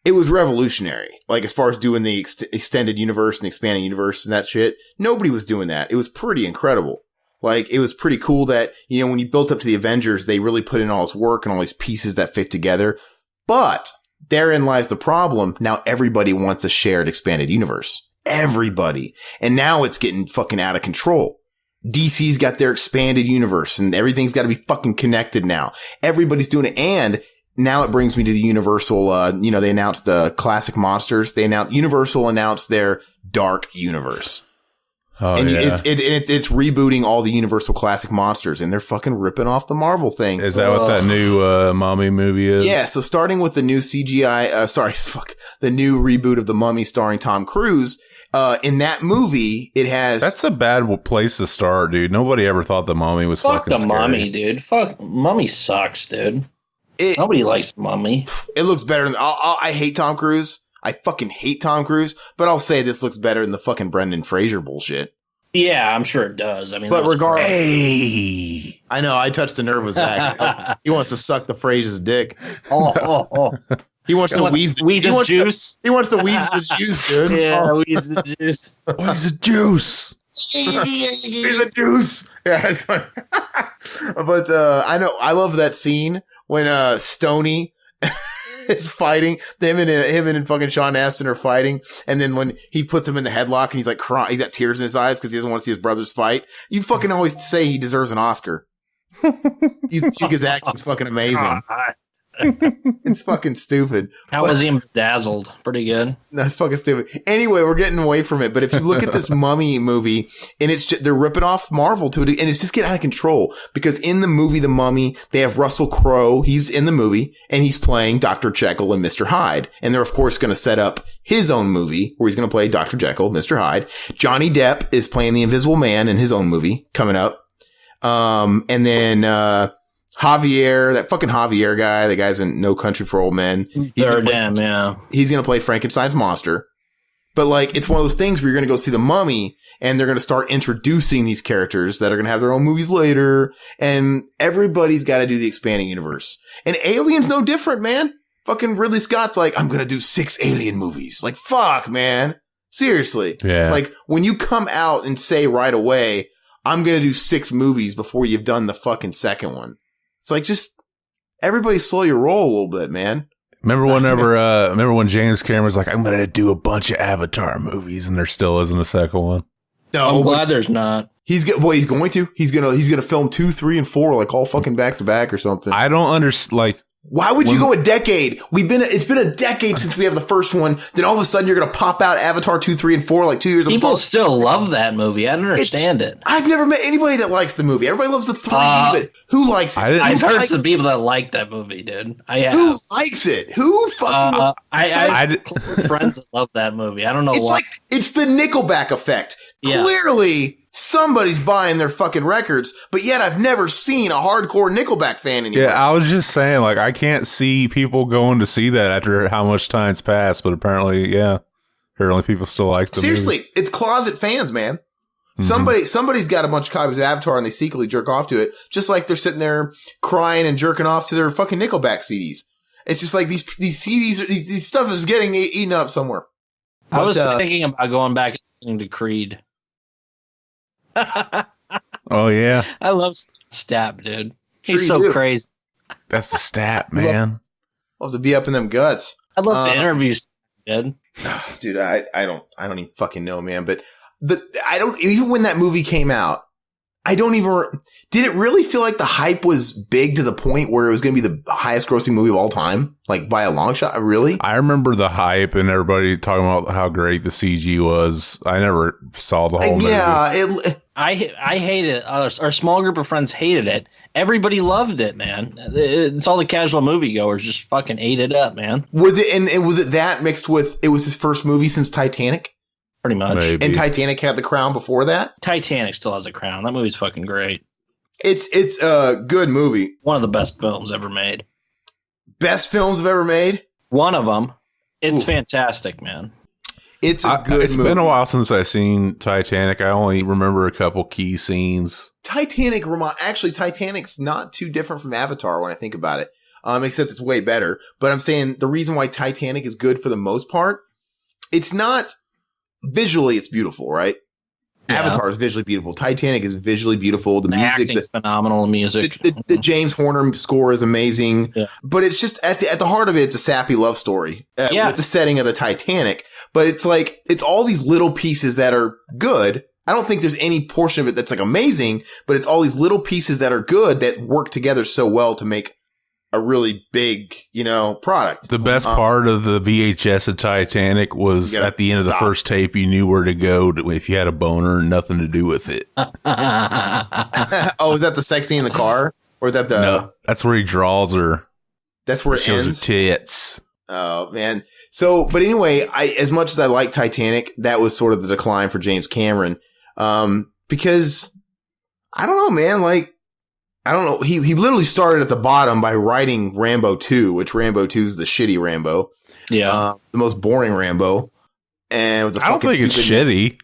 it was revolutionary. Like as far as doing the extended universe and expanding universe and that shit, nobody was doing that. It was pretty incredible. Like it was pretty cool that, when you built up to the Avengers, they really put in all this work and all these pieces that fit together. But therein lies the problem. Now everybody wants a shared expanded universe. Everybody. And now it's getting fucking out of control. DC's got their expanded universe and everything's got to be fucking connected now. Everybody's doing it. And now it brings me to the Universal, they announced the classic monsters. Universal announced their Dark Universe. Oh, and yeah. it's rebooting all the Universal classic monsters, and they're fucking ripping off the Marvel thing. Is that what that new Mummy movie is? Yeah, so starting with the new the new reboot of The Mummy starring Tom Cruise, in that movie, it has... That's a bad place to start, dude. Nobody ever thought The Mummy was fucking fucking scary. Mummy, dude. Fuck, Mummy sucks, dude. Nobody likes The Mummy. It looks better than... I hate Tom Cruise. I fucking hate Tom Cruise, but I'll say this looks better than the fucking Brendan Fraser bullshit. Yeah, I'm sure it does. I mean, but regardless, hey, I know I touched a nerve with Zach. He wants to suck the Fraser's dick. Oh. He wants to wheeze the juice. He wants to wheeze the juice, dude. Yeah, wheeze the juice. Wheeze the juice. Wheeze the juice. Yeah, it's fun. But I love that scene when Stoney is fighting. Him and fucking Sean Astin are fighting, and then when he puts him in the headlock and he's like crying, he's got tears in his eyes because he doesn't want to see his brothers fight. You fucking always say he deserves an Oscar. His acting's fucking amazing. It's fucking stupid. How was he bedazzled? Pretty good. That's fucking stupid. Anyway, we're getting away from it. But if you look at this Mummy movie, and they're ripping off Marvel to it, and it's just getting out of control. Because in the movie The Mummy, they have Russell Crowe. He's in the movie, and he's playing Dr. Jekyll and Mr. Hyde. And they're of course going to set up his own movie where he's going to play Dr. Jekyll, Mr. Hyde. Johnny Depp is playing the Invisible Man in his own movie coming up. And then Javier, that fucking Javier guy, the guy's in No Country for Old Men. He's going to play Frankenstein's monster. But like, it's one of those things where you're going to go see The Mummy and they're going to start introducing these characters that are going to have their own movies later. And everybody's got to do the expanding universe. And Alien's no different, man. Fucking Ridley Scott's like, I'm going to do 6 Alien movies. Like, fuck, man. Seriously. Yeah. Like, when you come out and say right away, I'm going to do 6 movies before you've done the fucking second one. It's like, just everybody slow your roll a little bit, man. Remember when James Cameron's like, I'm going to do a bunch of Avatar movies, and there still isn't a second one. No, I'm glad there's not. He's going to. He's gonna film 2, 3, and 4 like all fucking back to back or something. I don't understand. Like, why would you go a decade? It's been a decade since we have the first one. Then all of a sudden you're gonna pop out Avatar 2, 3, and 4 like 2 years. People still love that movie. I don't understand it. I've never met anybody that likes the movie. Everybody loves the 3, but who likes it? I've heard some people that like that movie, dude. Who likes it? Who fucking? I friends that love that movie. I don't know why. Like it's the Nickelback effect. Yeah. Clearly, somebody's buying their fucking records, but yet I've never seen a hardcore Nickelback fan anymore. Yeah, I was just saying, like, I can't see people going to see that after how much time's passed, but apparently people still like the Seriously, movie. It's closet fans, man. Somebody's got a bunch of copies of Avatar and they secretly jerk off to it, just like they're sitting there crying and jerking off to their fucking Nickelback CDs. It's just like these CDs, these stuff is getting eaten up somewhere. I was thinking about going back and listening to Creed. Oh yeah, I love Stapp, dude. He's so crazy. That's the Stapp, man. Love to be up in them guts. I love the interviews, dude. Dude, I don't even fucking know, man. But I don't, even when that movie came out, did it really feel like the hype was big to the point where it was going to be the highest grossing movie of all time? Like by a long shot? Really? I remember the hype and everybody talking about how great the CG was. I never saw the whole movie. Yeah. I hate it. Our small group of friends hated it. Everybody loved it, man. It's all the casual moviegoers just fucking ate it up, man. Was it, and was it that mixed with, it was his first movie since Titanic? Pretty much. Maybe. And Titanic had the crown before that? Titanic still has a crown. That movie's fucking great. It's a good movie. One of the best films ever made. Best films I've ever made? One of them. It's fantastic, man. It's a good movie. It's been a while since I've seen Titanic. I only remember a couple key scenes. Titanic's not too different from Avatar when I think about it. Except it's way better. But I'm saying the reason why Titanic is good for the most part, it's not visually, it's beautiful, right? Yeah. Avatar is visually beautiful. Titanic is visually beautiful. The music, acting's phenomenal. Music. The James Horner score is amazing. Yeah. But it's just at the heart of it, it's a sappy love story with the setting of the Titanic. But it's like, it's all these little pieces that are good. I don't think there's any portion of it that's like amazing, but it's all these little pieces that are good that work together so well to make a really big, product. The best part of the VHS of Titanic was at the end of the first tape, you knew where to go if you had a boner and nothing to do with it. Oh, is that the sex scene in the car? Or is that the... No, that's where he draws her. That's where it shows ends? her tits. Oh, man. So, but anyway, as much as I like Titanic, that was sort of the decline for James Cameron. Because, I don't know, man, I don't know. He literally started at the bottom by writing Rambo 2, which Rambo 2 is the shitty Rambo. Yeah. The most boring Rambo. And with the I don't think it's shitty.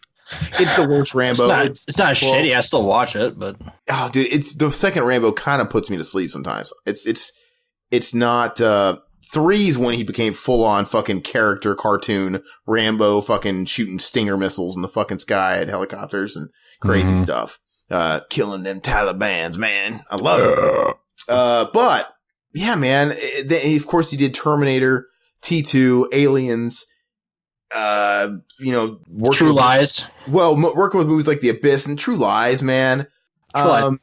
It's the worst Rambo. It's not shitty. I still watch it, but oh, dude, it's the second Rambo kind of puts me to sleep sometimes. It's not 3's when he became full on fucking character cartoon Rambo, fucking shooting Stinger missiles in the fucking sky at helicopters and crazy stuff. Killing them Talibans, man. I love it. But yeah, man, of course he did Terminator, T2, Aliens, True Lies. Well, working with movies like The Abyss and True Lies, man. True Lies.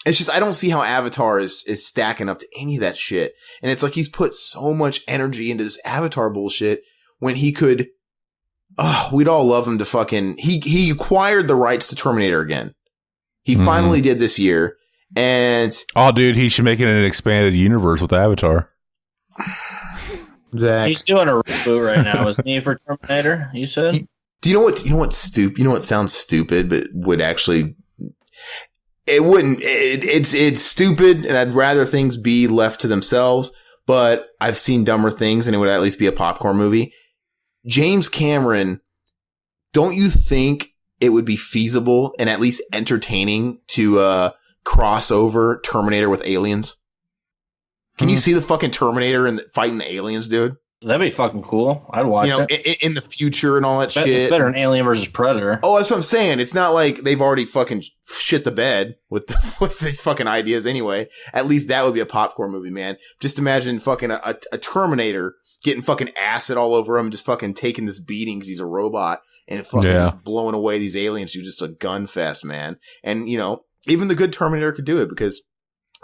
It's just, I don't see how Avatar is stacking up to any of that shit. And it's like he's put so much energy into this Avatar bullshit when he could, we'd all love him to fucking, he acquired the rights to Terminator again. He finally did this year. And oh, dude, he should make it an expanded universe with Avatar. Zach. He's doing a reboot right now, isn't he, for Terminator? You said? Do you know what's stupid? You know what sounds stupid, but would actually, it wouldn't, it's stupid, and I'd rather things be left to themselves, but I've seen dumber things, and it would at least be a popcorn movie. James Cameron, don't you think it would be feasible and at least entertaining to cross over Terminator with aliens? Can you see the fucking Terminator and fighting the aliens, dude? That'd be fucking cool. I'd watch it. In the future and all that shit. It's better than Alien versus Predator. Oh, that's what I'm saying. It's not like they've already fucking shit the bed with these fucking ideas anyway. At least that would be a popcorn movie, man. Just imagine fucking a Terminator getting fucking acid all over him, just fucking taking this beating because he's a robot and fucking just blowing away these aliens. Dude, just a gun fest, man. And, even the good Terminator could do it because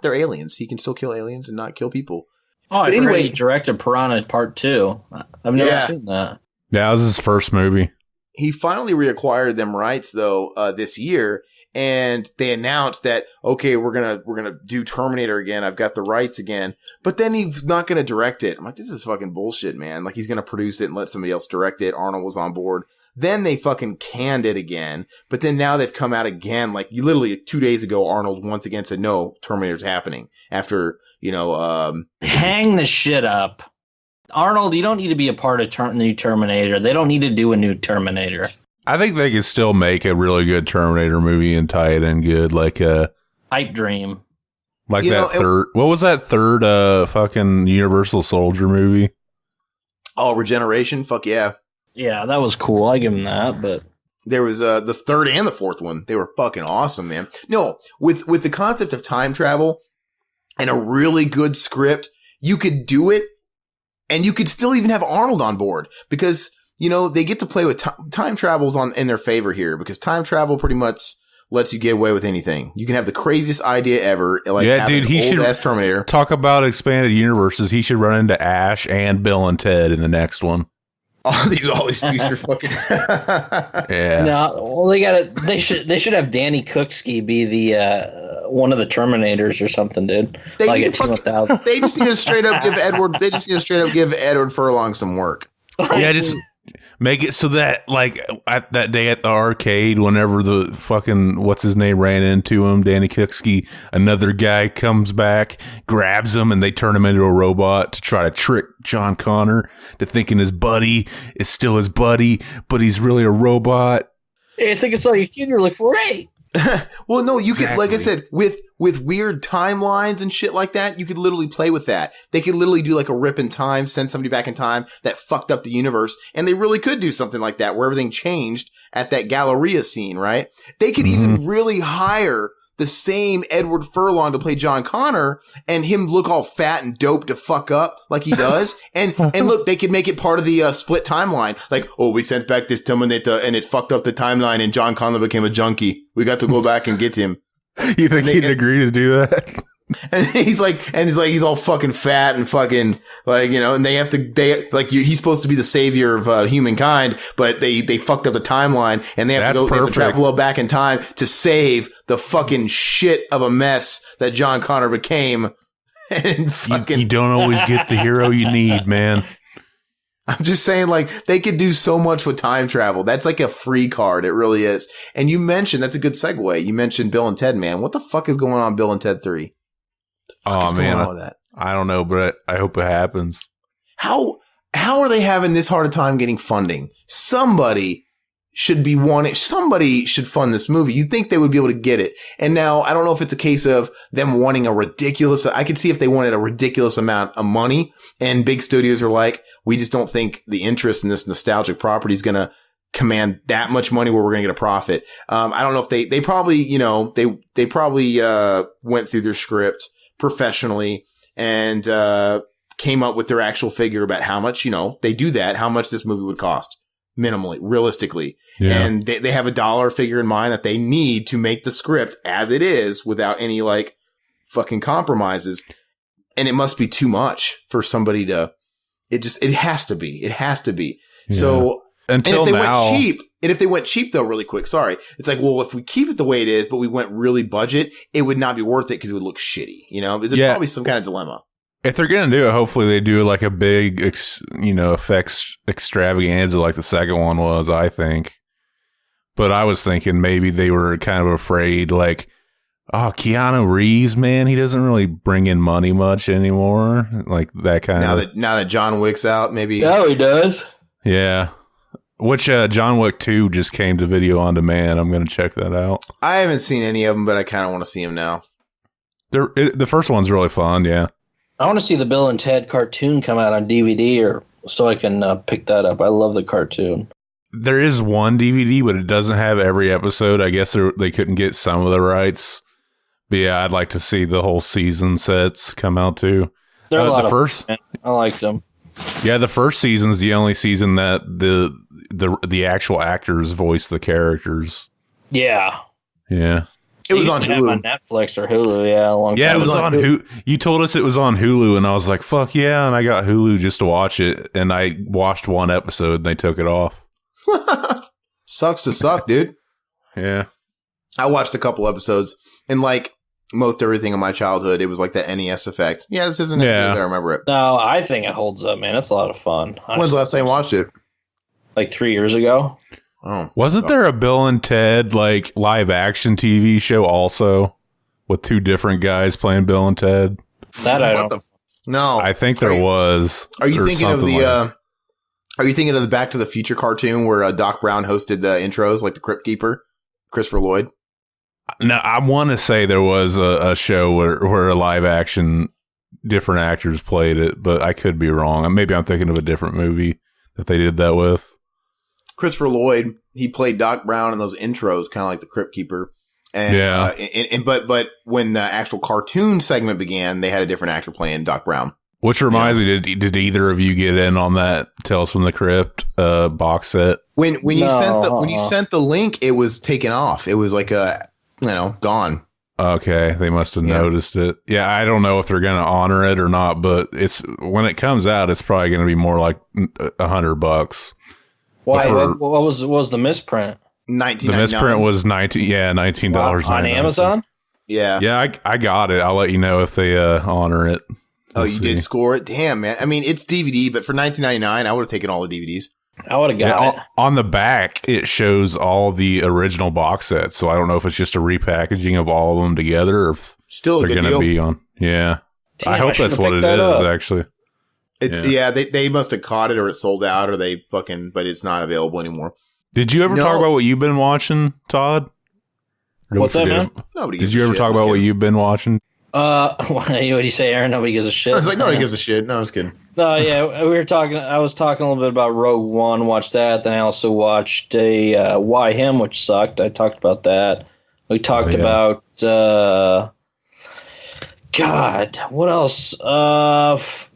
they're aliens. He can still kill aliens and not kill people. Oh, I forgot he directed Piranha Part 2. I've never seen that. Yeah, that was his first movie. He finally reacquired them rights though this year, and they announced that okay, we're gonna do Terminator again. I've got the rights again, but then he's not gonna direct it. I'm like, this is fucking bullshit, man. Like he's gonna produce it and let somebody else direct it. Arnold was on board. Then they fucking canned it again, but then now they've come out again. Like you literally 2 days ago, Arnold once again said, no, Terminator's happening after, hang the shit up. Arnold, you don't need to be a part of new Terminator. They don't need to do a new Terminator. I think they could still make a really good Terminator movie and tie it in good, like a pipe dream. Like third, what was that third fucking Universal Soldier movie? Oh, Regeneration? Fuck yeah. Yeah, that was cool. I give him that, but there was the third and the fourth one. They were fucking awesome, man. No, with the concept of time travel and a really good script, you could do it, and you could still even have Arnold on board because they get to play with time travels in their favor here, because time travel pretty much lets you get away with anything. You can have the craziest idea ever, like having an old-ass Terminator. Talk about expanded universes. He should run into Ash and Bill and Ted in the next one. All these future fucking. Yeah. No, well, they should have Danny Cookski be the one of the Terminators or something, dude. Like a T-1000. They just need to straight up give Edward. They just need to straight up give Edward Furlong some work. Yeah, just make it so that, like, at that day at the arcade, whenever the fucking what's his name ran into him, Danny Cookski, another guy comes back, grabs him, and they turn him into a robot to try to trick John Connor to thinking his buddy is still his buddy, but he's really a robot. Hey, I think it's all your kid you're looking for. Hey. Well, no, you could, like I said, with weird timelines and shit like that, you could literally play with that. They could literally do like a rip in time, send somebody back in time that fucked up the universe, and they really could do something like that where everything changed at that Galleria scene, right? They could even really hire the same Edward Furlong to play John Connor and him look all fat and dope to fuck up like he does. And look, they could make it part of the split timeline. Like, oh, we sent back this Terminator and it fucked up the timeline and John Connor became a junkie. We got to go back and get him. You think he'd agree to do that? And he's all fucking fat and fucking like, and he's supposed to be the savior of humankind, but they fucked up the timeline and they have to travel a little back in time to save the fucking shit of a mess that John Connor became. And fucking, you don't always get the hero you need, man. I'm just saying, like, they could do so much with time travel. That's like a free card. It really is. And you mentioned, that's a good segue. You mentioned Bill and Ted, man. What the fuck is going on Bill and Ted 3? Oh man, I don't know, but I hope it happens. How are they having this hard a time getting funding? Somebody should fund this movie. You'd think they would be able to get it. And now I don't know if it's a case of them wanting I could see if they wanted a ridiculous amount of money and big studios are like, we just don't think the interest in this nostalgic property is going to command that much money where we're going to get a profit. I don't know if they probably, they probably went through their script professionally and came up with their actual figure about how much, they do that, how much this movie would cost minimally, realistically. Yeah. And they have a dollar figure in mind that they need to make the script as it is without any like fucking compromises. And it must be too much for somebody to, it has to be. Yeah. So, if they went cheap though, really quick, sorry. It's like, well, if we keep it the way it is, but we went really budget, it would not be worth it because it would look shitty. There's probably some kind of dilemma. If they're going to do it, hopefully they do like a big, effects extravaganza like the second one was, I think. But I was thinking maybe they were kind of afraid, like, oh, Keanu Reeves, man, he doesn't really bring in money much anymore. Like that kind of. Now that John Wick's out, maybe. No, he does. Yeah. Which John Wick 2 just came to video on demand. I'm going to check that out. I haven't seen any of them, but I kind of want to see them now. The first one's really fun, yeah. I want to see the Bill and Ted cartoon come out on DVD so I can pick that up. I love the cartoon. There is one DVD, but it doesn't have every episode. I guess they couldn't get some of the rights. But yeah, I'd like to see the whole season sets come out too. They're a lot of fun. I liked them. Yeah, the first season's the only season that the actual actors voice the characters. Yeah. Yeah. It was on Hulu. On Netflix or Hulu, yeah. A long time. Yeah, it was on Hulu. You told us it was on Hulu, and I was like, fuck yeah, and I got Hulu just to watch it, and I watched one episode, and they took it off. Sucks to suck, dude. Yeah. I watched a couple episodes, and like most everything in my childhood, it was like that NES effect. Yeah, this isn't as good as I remember it. No, I think it holds up, man. It's a lot of fun. When's the last time you watched it? Like 3 years ago. Oh, wasn't there a Bill and Ted like live action TV show also with two different guys playing Bill and Ted? That I don't. No, I think there was. Are you thinking of the? Are you thinking of the Back to the Future cartoon where Doc Brown hosted the intros, like the Crypt Keeper, Christopher Lloyd? No, I want to say there was a show where a live action different actors played it, but I could be wrong. Maybe I'm thinking of a different movie that they did that with. Christopher Lloyd, he played Doc Brown in those intros, kind of like the Crypt Keeper. And, yeah. But when the actual cartoon segment began, they had a different actor playing Doc Brown. Which reminds me, did either of you get in on that Tales from the Crypt box set? When you sent the link, it was taken off. It was like gone. Okay, they must have noticed it. Yeah, I don't know if they're going to honor it or not, but it's when it comes out, it's probably going to be more like $100. Why? What was the misprint? $19.99. The misprint was $19 on Amazon. Yeah, I got it. I'll let you know if they honor it. You did score it? Damn, man. I mean, it's DVD, but for $19.99, I would have taken all the DVDs. I would have got it. On the back, it shows all the original box sets, so I don't know if it's just a repackaging of all of them together, or if still they're going to be on. Yeah, damn, I hope that's what it is. Actually, they must have caught it, or it sold out, or but it's not available anymore. Did you ever talk about what you've been watching, Todd? What's that, man? Did you ever talk about what you've been watching? What do you say, Aaron? Nobody gives a shit. I was like, nobody gives a shit. No, I was kidding. No, yeah, I was talking a little bit about Rogue One. Watched that. Then I also watched a Why Him, which sucked. I talked about that. We talked about God, what else?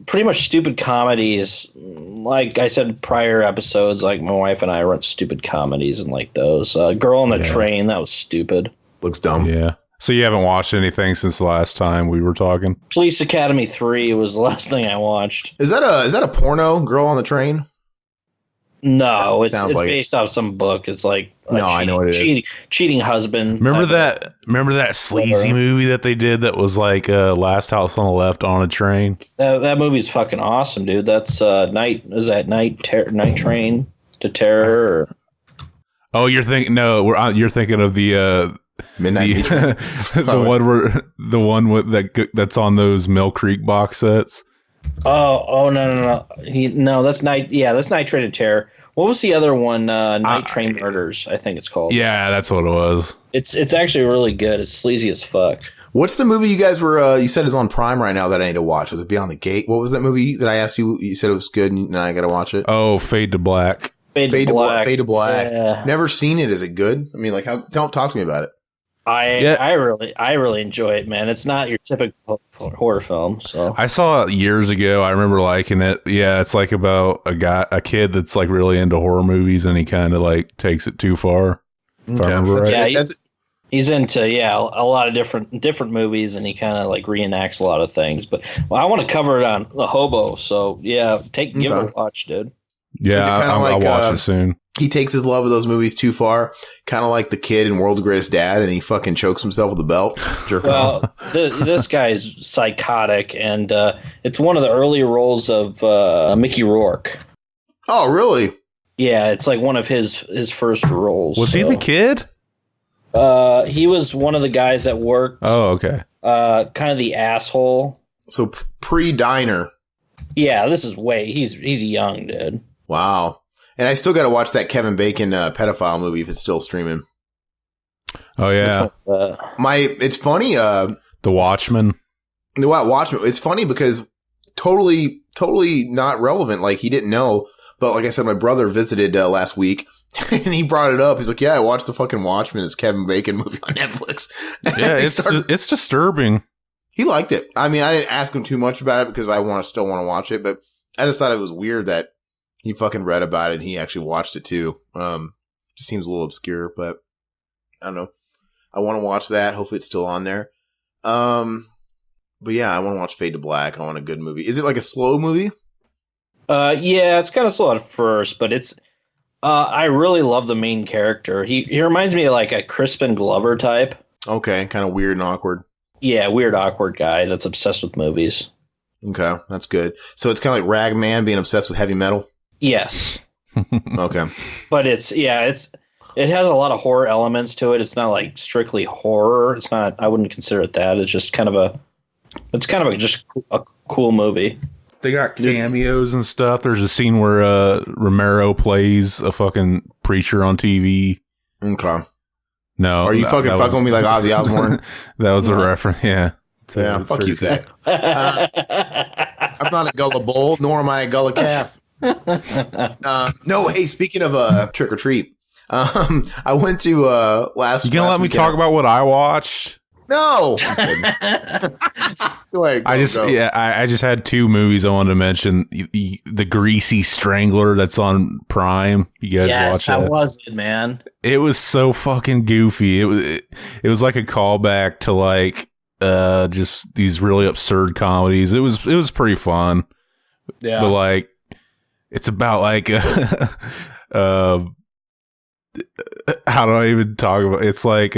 Pretty much stupid comedies. Like I said, prior episodes, like my wife and I run stupid comedies and like those. Girl on the Train, that was stupid. Looks dumb. Yeah. So you haven't watched anything since the last time we were talking? Police Academy 3 was the last thing I watched. Is that a porno, Girl on the Train? No, it's based off some book. It's like I know what it is. Cheating husband. Remember that sleazy movie that they did that was like Last House on the Left on a Train? That movie's fucking awesome, dude. That's Night Train to Terror? Or? Oh, you're thinking of the Midnight the one with that's on those Mill Creek box sets. Oh no. That's Night. Yeah, that's Night Train to Terror. What was the other one? Night Train Murders, I think it's called. Yeah, that's what it was. It's actually really good. It's sleazy as fuck. What's the movie you guys were? You said is on Prime right now that I need to watch. Was it Beyond the Gate? What was that movie that I asked you? You said it was good, and I got to watch it. Oh, Fade to Black. Fade to Black. Yeah. Never seen it. Is it good? I mean, like, don't talk to me about it. I really enjoy it, man. It's not your typical horror film. So I saw it years ago. I remember liking it. Yeah, it's like about a kid that's like really into horror movies, and he kind of like takes it too far. If I remember right. Yeah, he's into a lot of different movies, and he kind of like reenacts a lot of things. But I want to cover it on The Hobo. So yeah, give it a watch, dude. Yeah, I'll watch it soon. He takes his love of those movies too far, kind of like the kid in World's Greatest Dad, and he fucking chokes himself with a belt. Well, this guy's psychotic, and it's one of the early roles of Mickey Rourke. Oh, really? Yeah, it's like one of his first roles. Was he the kid? He was one of the guys that worked. Oh, okay. Kind of the asshole. So pre-diner. Yeah, this is he's a young dude. Wow. And I still got to watch that Kevin Bacon pedophile movie if it's still streaming. Oh yeah, it's funny. The Watchmen. The Watchmen. It's funny because totally not relevant. Like he didn't know, but like I said, my brother visited last week and he brought it up. He's like, "Yeah, I watched the fucking Watchmen. It's Kevin Bacon movie on Netflix." Yeah, it's disturbing. He liked it. I mean, I didn't ask him too much about it because I still want to watch it, but I just thought it was weird that he fucking read about it and he actually watched it too. Just seems a little obscure, but I don't know. I want to watch that. Hopefully it's still on there. But yeah, I want to watch Fade to Black. I want a good movie. Is it like a slow movie? Yeah, it's kind of slow at first, but it's, I really love the main character. He reminds me of like a Crispin Glover type. Okay. Kind of weird and awkward. Yeah. Weird, awkward guy that's obsessed with movies. Okay. That's good. So it's kind of like Ragman being obsessed with heavy metal. Yes. Okay. But it has a lot of horror elements to it. It's not like strictly horror. It's not, I wouldn't consider it that. It's just kind of just a cool movie. They got cameos and stuff. There's a scene where Romero plays a fucking preacher on TV. Okay. No. Are you fucking with me like Ozzy Osbourne? That was a reference. Yeah. Yeah. Fuck you, Zach. I'm not a gullible, nor am I a gullah calf. No, hey, speaking of trick or treat, I went to last. You gonna let me talk about what I watched? No. Just kidding. Go ahead, go. I just had two movies I wanted to mention. The Greasy Strangler that's on Prime. You guys watch that? How was it, man? It was so fucking goofy. It was like a callback to like just these really absurd comedies. It was pretty fun. Yeah. But like it's about like how do I even talk about it's like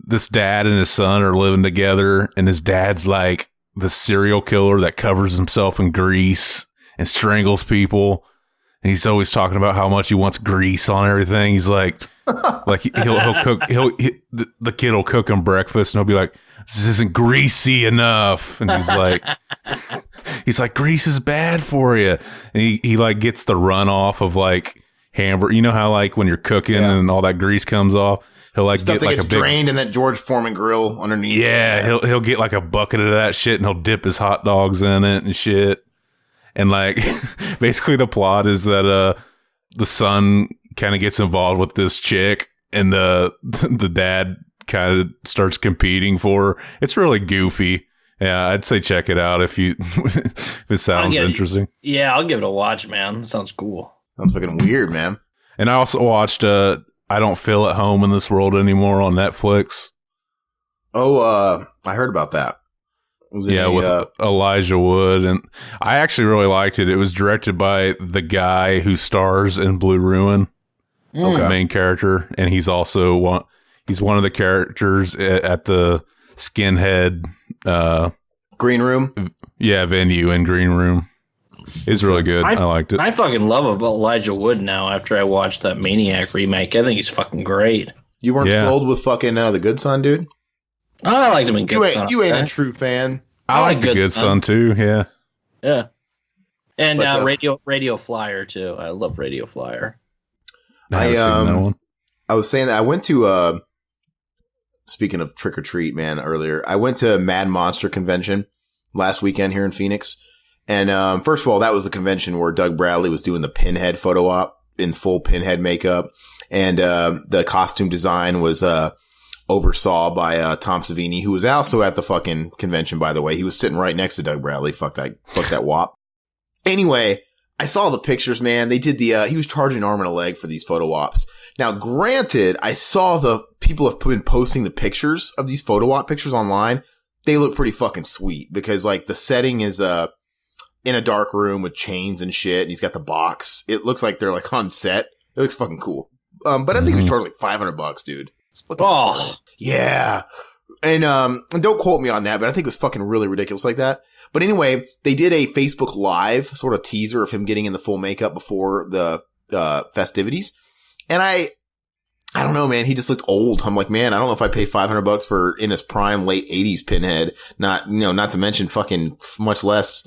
this dad and his son are living together, and his dad's like the serial killer that covers himself in grease and strangles people. And he's always talking about how much he wants grease on everything. He's like he'll cook. The kid will cook him breakfast, and he'll be like, "This isn't greasy enough." And he's like, "Grease is bad for you." And he like gets the runoff of like hamburger. You know how like when you're cooking and all that grease comes off. He'll like stuff get that like gets a big, drained in that George Foreman grill underneath. Yeah, he'll get like a bucket of that shit, and he'll dip his hot dogs in it and shit. And like basically the plot is that the son kind of gets involved with this chick, and the dad kind of starts competing for her. It's really goofy. Yeah, I'd say check it out if it sounds interesting. Yeah, I'll give it a watch, man. Sounds cool. Sounds fucking weird, man. And I also watched I Don't Feel at Home in This World Anymore on Netflix. Oh, I heard about that. With Elijah Wood, and I actually really liked it. It was directed by the guy who stars in Blue Ruin, the main character, and he's also one of the characters at the Skinhead Green Room. Venue in Green Room. It's really good. I liked it. I fucking love Elijah Wood now after I watched that Maniac remake. I think he's fucking great. You weren't sold with fucking The Good Son, dude? I liked him in Good Son. You ain't a true fan. I like The Good Son too, yeah. Yeah. And Radio Flyer too. I love Radio Flyer. I haven't seen that one. I was saying that I went to speaking of Trick or Treat, man, earlier. I went to Mad Monster Convention last weekend here in Phoenix. And first of all, that was the convention where Doug Bradley was doing the Pinhead photo op in full Pinhead makeup. And the costume design was oversaw by Tom Savini, who was also at the fucking convention, by the way. He was sitting right next to Doug Bradley. Fuck that wop. Anyway, I saw the pictures, man. They did he was charging an arm and a leg for these photo ops. Now, granted, I saw the people have been posting the pictures of these photo op pictures online. They look pretty fucking sweet because like the setting is in a dark room with chains and shit, and he's got the box. It looks like they're like on set. It looks fucking cool. But I think he was charging like $500, dude. Yeah. And don't quote me on that, but I think it was fucking really ridiculous like that. But anyway, they did a Facebook Live sort of teaser of him getting in the full makeup before the festivities. And I don't know, man. He just looked old. I'm like, man, I don't know if I pay $500 for in his prime late 80s Pinhead. Not to mention fucking much less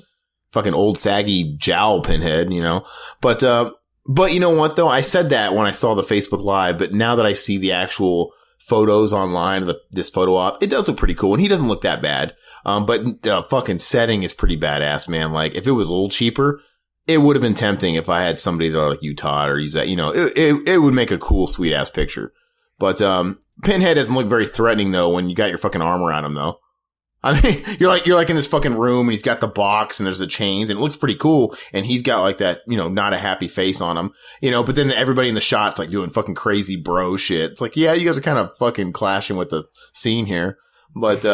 fucking old saggy jowl Pinhead, But you know what though? I said that when I saw the Facebook Live, but now that I see the actual photos online of this photo op, it does look pretty cool, and he doesn't look that bad. But the fucking setting is pretty badass, man. Like if it was a little cheaper, it would have been tempting if I had somebody that like Utah or use that, it would make a cool, sweet ass picture. But Pinhead doesn't look very threatening though when you got your fucking arm around him though. I mean, you're like in this fucking room and he's got the box and there's the chains and it looks pretty cool. And he's got like that, not a happy face on him, but then everybody in the shot's like doing fucking crazy bro shit. It's like, yeah, you guys are kind of fucking clashing with the scene here. But,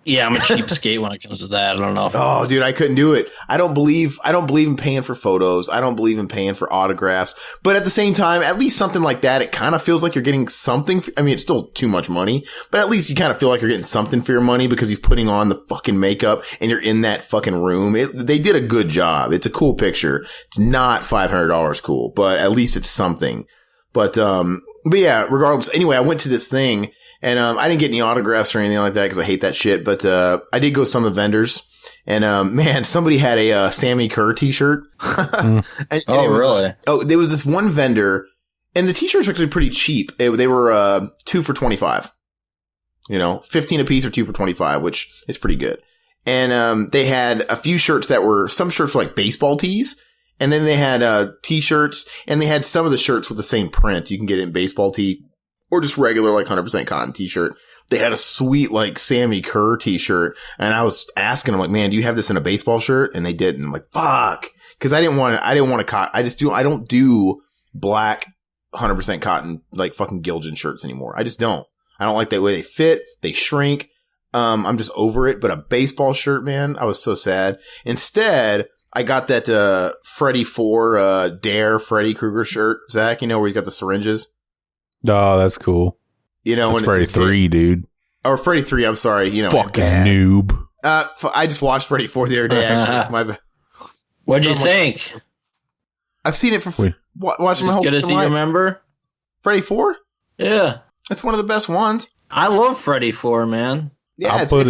yeah, I'm a cheapskate when it comes to that. I don't know. Oh, dude, I couldn't do it. I don't believe in paying for photos. I don't believe in paying for autographs. But at the same time, at least something like that, it kind of feels like you're getting something. I mean, it's still too much money, but at least you kind of feel like you're getting something for your money because he's putting on the fucking makeup and you're in that fucking room. They did a good job. It's a cool picture. It's not $500 cool, but at least it's something. But yeah, regardless. Anyway, I went to this thing. And I didn't get any autographs or anything like that because I hate that shit. But I did go to some of the vendors. And man, somebody had a Sammy Kerr t-shirt. and really? There was this one vendor. And the t-shirts were actually pretty cheap. They were 2 for $25. 15 a piece or 2 for $25, which is pretty good. And they had a few shirts some shirts were like baseball tees. And then they had t-shirts. And they had some of the shirts with the same print. You can get it in baseball tee or just regular like 100% cotton t-shirt. They had a sweet like Sammy Kerr t-shirt, and I was asking them like, man, do you have this in a baseball shirt? And they didn't. I'm like, fuck, because I didn't want to cotton. I don't do black 100% cotton like fucking Giljan shirts anymore. I just don't. I don't like the way they fit. They shrink. I'm just over it. But a baseball shirt, man, I was so sad. Instead, I got that Freddy 4 Dare Freddy Krueger shirt, Zach, where he's got the syringes. Oh, that's cool. That's Freddy 3, dude. Or Freddy 3, I'm sorry. Fucking noob. I just watched Freddy 4 the other day, actually. My bad. What'd you think? I've seen it for watching my whole life. Good as you remember? Freddy 4? Yeah. It's one of the best ones. I love Freddy 4, man. Yeah, I'll put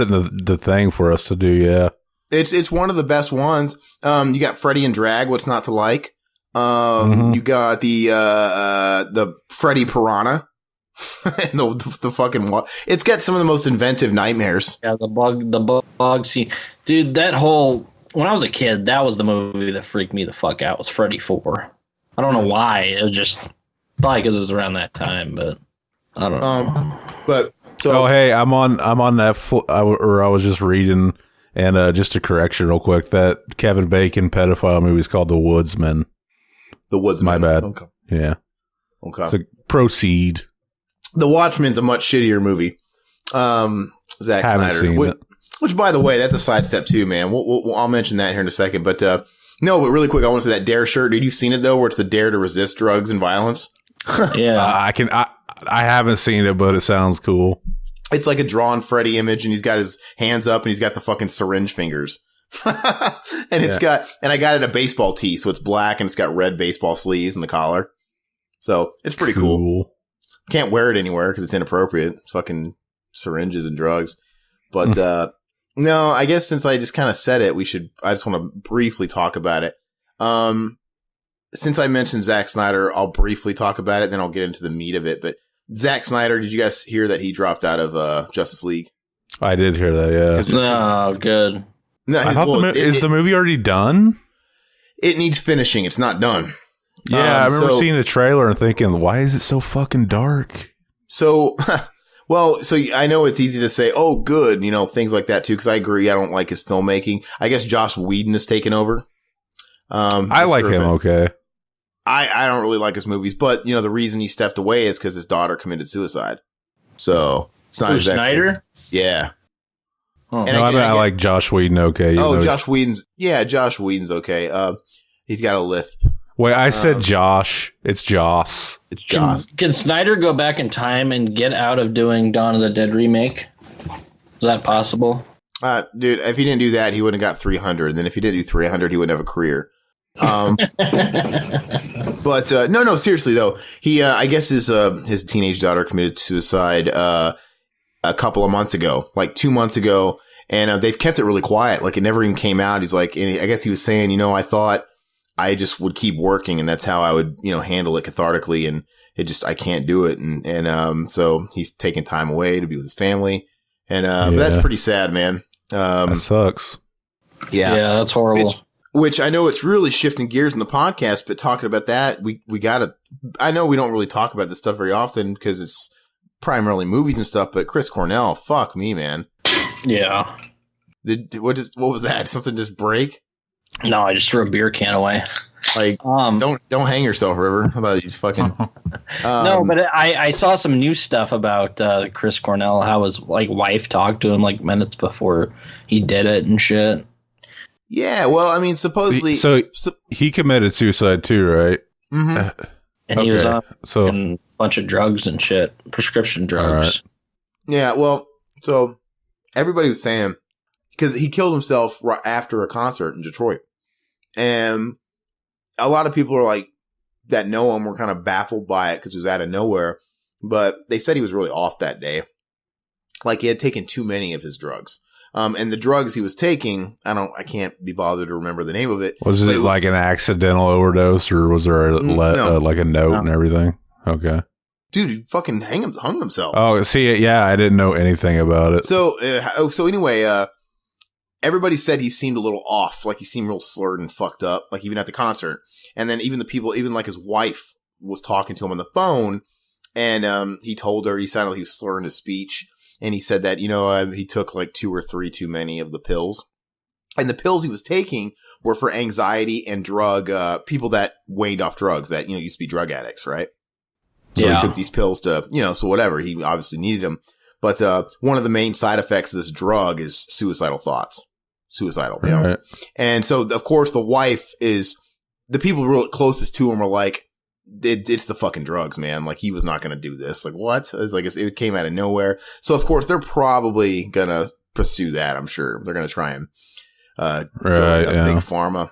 it in the thing for us to do, yeah. It's one of the best ones. You got Freddy and Drag, What's Not to Like. You got the Freddy Piranha. And the fucking it's got some of the most inventive nightmares. Yeah, the bug scene. Dude, when I was a kid, that was the movie that freaked me the fuck out, was Freddy 4. I don't know why. It was just probably because it was around that time, but I don't know. Hey, I'm on that I was just reading, and just a correction real quick, that Kevin Bacon pedophile movie is called The Woodsman. The Woodsman. My bad. Okay. Yeah. Okay. So proceed. The Watchmen's a much shittier movie. Zack Haven't Snyder. seen it. Which, by the way, that's a sidestep too, man. I'll mention that here in a second. But no, but really quick, I want to say that Dare shirt. Did you seen it though, where it's the dare to resist drugs and violence? Yeah, I haven't seen it, but it sounds cool. It's like a drawn Freddy image, and he's got his hands up, and he's got the fucking syringe fingers. And I got it in a baseball tee, so it's black, and it's got red baseball sleeves and the collar. So it's pretty cool. Can't wear it anywhere because it's inappropriate. It's fucking syringes and drugs. But no, I guess since I just kind of said it, I just want to briefly talk about it. Since I mentioned Zack Snyder, I'll briefly talk about it, then I'll get into the meat of it. But Zack Snyder, did you guys hear that he dropped out of Justice League? I did hear that, yeah. No, good. No, I thought is the movie already done? It needs finishing. It's not done. Yeah, I remember seeing the trailer and thinking, why is it so fucking dark? So, I know it's easy to say, oh, good, things like that too, because I agree. I don't like his filmmaking. I guess Joss Whedon has taken over. I like him, okay. I don't really like his movies, but, the reason he stepped away is because his daughter committed suicide. So, it's not exactly Snyder? Yeah. Oh. And I like Joss Whedon, okay. Joss Whedon's okay. He's got a lisp. Wait, I said Josh. It's Joss. It's Joss. Can Snyder go back in time and get out of doing Dawn of the Dead remake? Is that possible? Dude, if he didn't do that, he wouldn't have got 300. And then if he didn't do 300, he wouldn't have a career. But no, seriously though, he I guess his teenage daughter committed suicide a couple of months ago, like 2 months ago, and they've kept it really quiet. Like it never even came out. He's like, and I guess he was saying, I thought I just would keep working, and that's how I would, handle it cathartically, and I can't do it, and so he's taking time away to be with his family, and but that's pretty sad, man. That sucks. Yeah, that's horrible. Which I know it's really shifting gears in the podcast, but talking about that, we gotta. I know we don't really talk about this stuff very often because it's primarily movies and stuff. But Chris Cornell, fuck me, man. Yeah. What was that? Something just break? No, I just threw a beer can away. Like, don't hang yourself, River. How about you fucking? No, but I saw some new stuff about Chris Cornell. How his wife talked to him minutes before he did it and shit. Yeah, well, I mean, supposedly, so he committed suicide too, right? Mm-hmm. And he was on a bunch of drugs and shit, prescription drugs. Right. Yeah, well, so everybody was saying because he killed himself right after a concert in Detroit, and a lot of people are like that know him were kind of baffled by it because it was out of nowhere. But they said he was really off that day, like he had taken too many of his drugs. And the drugs he was taking, I can't be bothered to remember the name of it. Was it like an accidental overdose, or was there like a note and everything? Okay. Dude, he fucking hung himself. Oh, see, yeah, I didn't know anything about it. So anyway, everybody said he seemed a little off, like he seemed real slurred and fucked up, like even at the concert. And then even the people, even like his wife was talking to him on the phone, And he told her, he sounded like he was slurring his speech. And he said that, he took like 2 or 3 too many of the pills. And the pills he was taking were for anxiety and people that waned off drugs that, used to be drug addicts, right? So he took these pills to, so whatever. He obviously needed them. But one of the main side effects of this drug is suicidal thoughts. Suicidal, Right. And so, of course, the wife is, the people real closest to him are like, it's the fucking drugs, man. Like, he was not going to do this. Like, what? It's like, it came out of nowhere. So, of course, they're probably going to pursue that, I'm sure. They're going to try and go big pharma.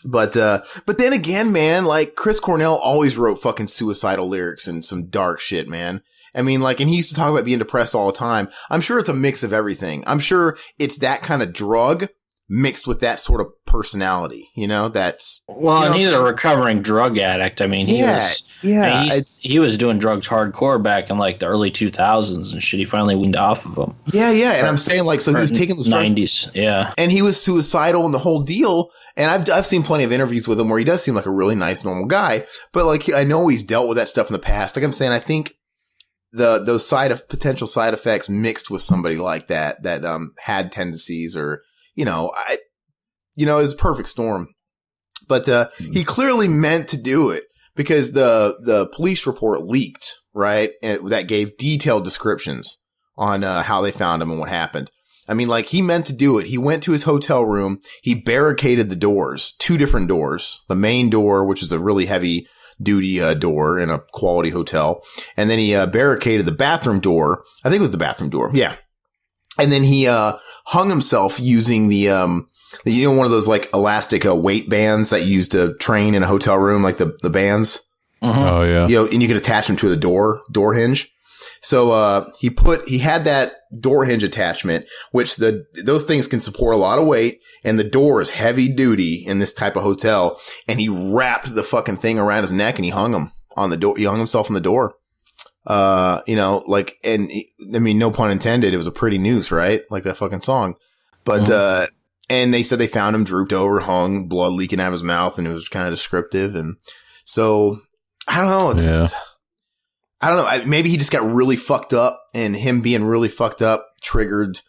But then again, man, like, Chris Cornell always wrote fucking suicidal lyrics and some dark shit, man. I mean, like, and he used to talk about being depressed all the time. I'm sure it's a mix of everything. I'm sure it's that kind of drug mixed with that sort of personality, that's... Well, and he's a recovering drug addict. I mean, he was doing drugs hardcore back in, like, the early 2000s and shit. He finally weaned off of them. Yeah, and I'm saying, like, so he was taking the drugs... 90s, yeah. And he was suicidal and the whole deal, and I've seen plenty of interviews with him where he does seem like a really nice, normal guy, but, like, I know he's dealt with that stuff in the past. Like I'm saying, I think those potential side effects mixed with somebody like that had tendencies or... it's a perfect storm. But he clearly meant to do it because the police report leaked, right? And that gave detailed descriptions on how they found him and what happened. I mean, like, he meant to do it. He went to his hotel room. He barricaded the doors, 2 different doors. The main door, which is a really heavy duty door in a quality hotel. And then he barricaded the bathroom door. I think it was the bathroom door. Yeah. And then he hung himself using the one of those like elastic weight bands that you use to train in a hotel room, like the bands. Uh-huh. Oh yeah. And you could attach them to the door hinge. So he had that door hinge attachment, which those things can support a lot of weight, and the door is heavy duty in this type of hotel. And he wrapped the fucking thing around his neck and he hung him on the door. He hung himself on the door. I mean, no pun intended. It was a pretty noose, right? Like that fucking song. But, and they said they found him drooped over, hung, blood leaking out of his mouth, and it was kind of descriptive. And so, I don't know. I don't know. Maybe he just got really fucked up, and him being really fucked up triggered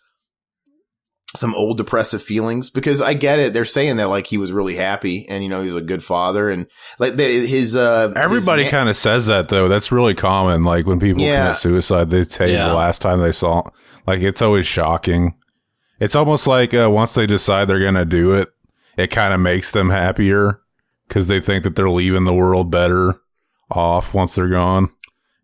some old depressive feelings, because I get it. They're saying that like he was really happy and, he was a good father, and like everybody kind of says that though. That's really common. Like when people commit suicide, they tell you the last time they saw, like, it's always shocking. It's almost like once they decide they're going to do it, it kind of makes them happier because they think that they're leaving the world better off once they're gone.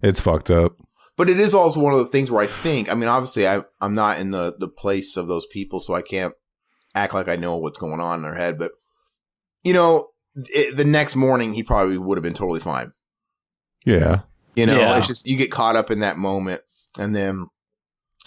It's fucked up. But it is also one of those things where I think, I mean, obviously I'm not in the place of those people, so I can't act like I know what's going on in their head. But, the next morning he probably would have been totally fine. Yeah. It's just, you get caught up in that moment and then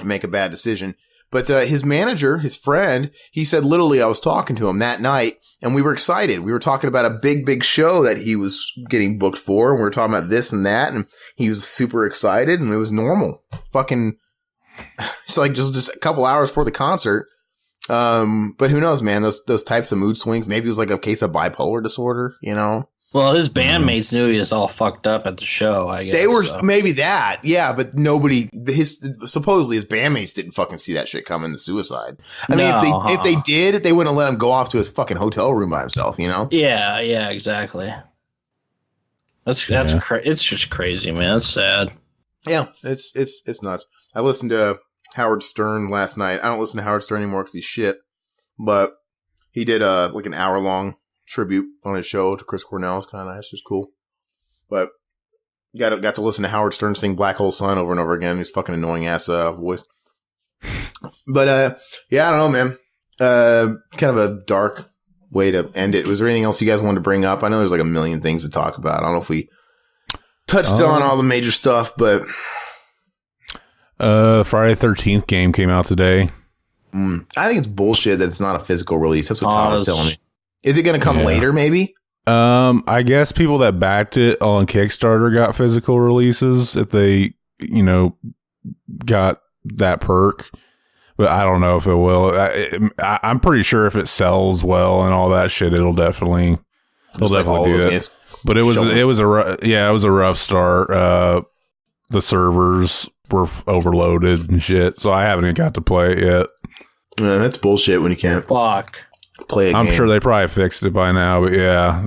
make a bad decision. But his manager, his friend, he said, literally, I was talking to him that night and we were excited. We were talking about a big, big show that he was getting booked for. And we were talking about this and that. And he was super excited and it was normal. Fucking, it's like just a couple hours before the concert. But who knows, man, those types of mood swings. Maybe it was like a case of bipolar disorder, Well, his bandmates knew he was all fucked up at the show, I guess. They were maybe that, yeah, but supposedly his bandmates didn't fucking see that shit coming, the suicide. I mean, if they did, they wouldn't have let him go off to his fucking hotel room by himself, Yeah, exactly. It's just crazy, man. It's sad. Yeah, it's nuts. I listened to Howard Stern last night. I don't listen to Howard Stern anymore because he's shit, but he did like an hour-long tribute on his show to Chris Cornell. It's kind of nice. It's cool. But got to listen to Howard Stern sing Black Hole Sun over and over again. His fucking annoying ass voice. But I don't know, man. Kind of a dark way to end it. Was there anything else you guys wanted to bring up? I know there's like a million things to talk about. I don't know if we touched on all the major stuff, but Friday the 13th game came out today. I think it's bullshit that it's not a physical release. That's what Tom was telling me. Is it going to come later, maybe? I guess people that backed it on Kickstarter got physical releases if they, got that perk. But I don't know if it will. I'm pretty sure if it sells well and all that shit, it'll definitely do it. But it was a rough start. the servers were overloaded and shit. So I haven't even got to play it yet. That's bullshit when you can't Fuck. play a game. I'm sure they probably fixed it by now, but yeah,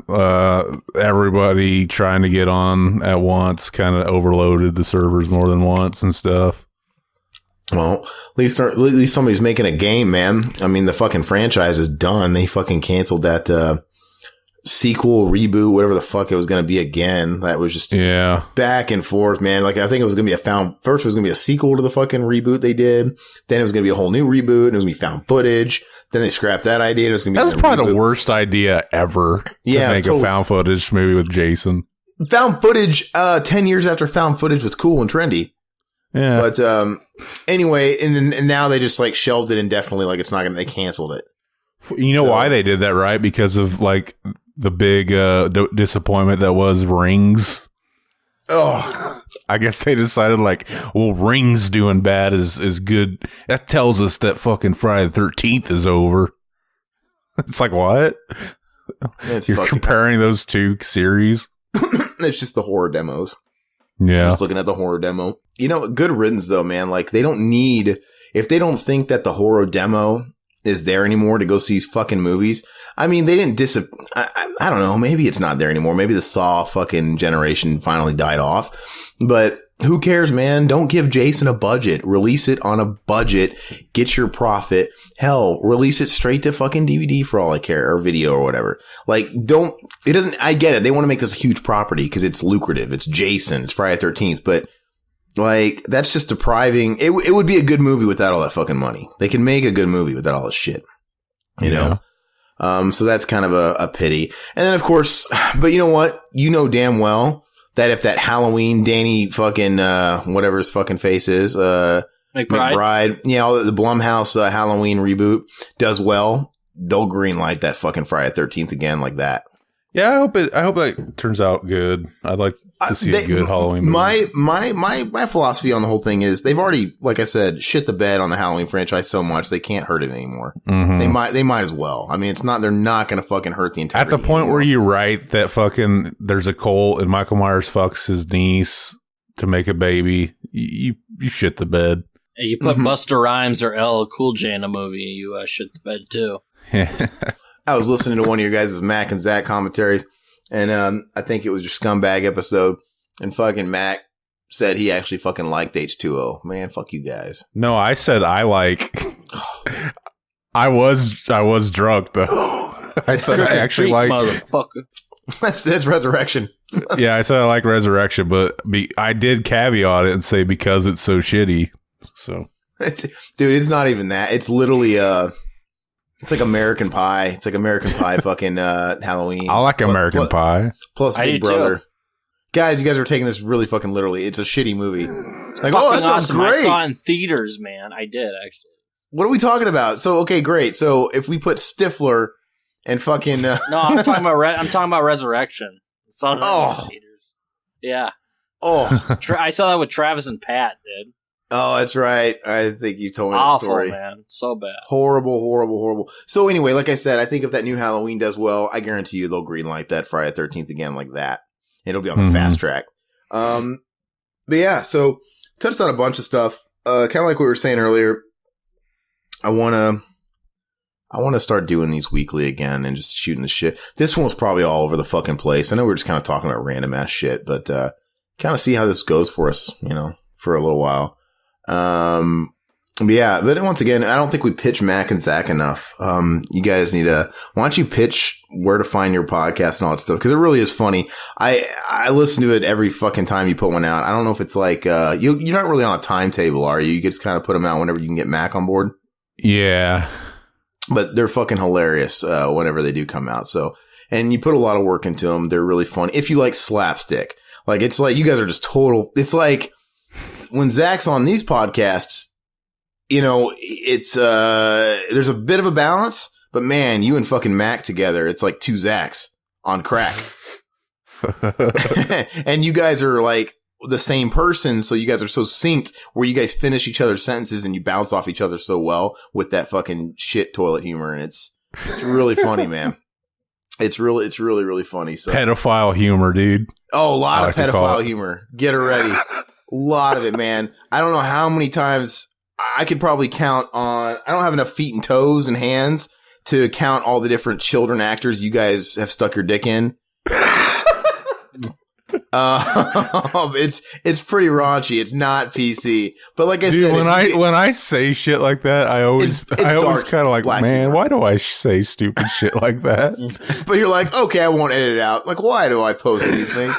everybody trying to get on at once kind of overloaded the servers more than once and stuff. Well, at least somebody's making a game, man. I mean, the fucking franchise is done. They fucking canceled that sequel, reboot, whatever the fuck it was going to be again. That was just back and forth, man. Like, I think it was going to be first it was going to be a sequel to the fucking reboot they did. Then it was going to be a whole new reboot, and it was going to be found footage. Then they scrapped that idea. It was going to be That's probably the worst idea ever. Yeah, to make a found footage movie with Jason. Found footage, 10 years after found footage was cool and trendy. Yeah. But anyway, and now they just like shelved it indefinitely. Like, it's not going to, they canceled it. You know why they did that, right? Because of like the big disappointment that was Rings. Oh, I guess they decided like, well, Rings doing bad is good. That tells us that fucking Friday the 13th is over. It's like, what? You're comparing those two series? It's just the horror demos. Yeah. Just looking at the horror demo. You know, good riddance though, man. Like, they don't need, if they don't think that the horror demo is there anymore to go see these fucking movies. I mean, they didn't I don't know. Maybe it's not there anymore. Maybe the Saw fucking generation finally died off. But who cares, man? Don't give Jason a budget. Release it on a budget. Get your profit. Hell, release it straight to fucking DVD for all I care, or video or whatever. Like, I get it. They want to make this a huge property because it's lucrative. It's Jason. It's Friday the 13th. But like, that's just depriving. It would be a good movie without all that fucking money. They can make a good movie without all this shit. You know? So that's kind of a pity. And then, of course, but you know what? You know damn well that if that Halloween Danny fucking, whatever his fucking face is, McBride, yeah, all the Blumhouse Halloween reboot does well, they'll greenlight that fucking Friday the 13th again like that. Yeah, I hope that turns out good. I'd like to see a good Halloween movie. My philosophy on the whole thing is they've already, like I said, shit the bed on the Halloween franchise so much they can't hurt it anymore. Mm-hmm. They might as well. I mean, they're not going to fucking hurt the integrity. At the point anymore. where you write that fucking there's a cult and Michael Myers fucks his niece to make a baby, you shit the bed. Hey, you put Busta Rhymes or LL Cool J in a movie, you shit the bed too. I was listening to one of your guys' Mac and Zach commentaries, and I think it was your Scumbag episode, and fucking Mac said he actually fucking liked H2O. Man, fuck you guys. No, I said I like. I was drunk though. I said I actually like. Motherfucker. That's Resurrection. Yeah, I said I like Resurrection, but I did caveat it and say because it's so shitty. So, dude, it's not even that. It's literally it's like American Pie. It's like American Pie fucking Halloween. I like American Pie. Plus Big Brother. Too. Guys, you guys are taking this really fucking literally. It's a shitty movie. It's like, oh, that sounds great. I saw it in theaters, man. I did, actually. What are we talking about? So, okay, great. So, if we put Stifler and fucking... No, I'm talking about Resurrection. It's on in theaters. Yeah. Oh. I saw that with Travis and Pat, dude. Oh, that's right. I think you told me that Awful, story. Man. So bad. Horrible. So anyway, like I said, I think if that new Halloween does well, I guarantee you they'll greenlight that Friday the 13th again like that. It'll be on the fast track. But yeah, so touched on a bunch of stuff. Kind of like what we were saying earlier. I want to start doing these weekly again and just shooting the shit. This one was probably all over the fucking place. I know we're just kind of talking about random ass shit, but kind of see how this goes for us, for a little while. But yeah, but once again, I don't think we pitch Mac and Zach enough. You guys need why don't you pitch where to find your podcast and all that stuff? Cause it really is funny. I listen to it every fucking time you put one out. I don't know if it's like, you're not really on a timetable, are you? You just kind of put them out whenever you can get Mac on board. Yeah. But they're fucking hilarious, whenever they do come out. So, and you put a lot of work into them. They're really fun. If you like slapstick, like, it's like, you guys are just it's like, when Zach's on these podcasts, it's there's a bit of a balance, but man, you and fucking Mac together, it's like two Zachs on crack. And you guys are like the same person, so you guys are so synced where you guys finish each other's sentences and you bounce off each other so well with that fucking shit toilet humor, and it's really funny, man. It's really funny. So pedophile humor, dude. Oh, a lot of pedophile humor. Get her ready. lot of it, man. I don't know how many times I could probably count on. I don't have enough feet and toes and hands to count all the different children actors you guys have stuck your dick in. It's pretty raunchy. It's not PC, but like I said, when I say shit like that, I always kind of like, man, humor. Why do I say stupid shit like that? But you're like, okay, I won't edit it out. Like, why do I post these things?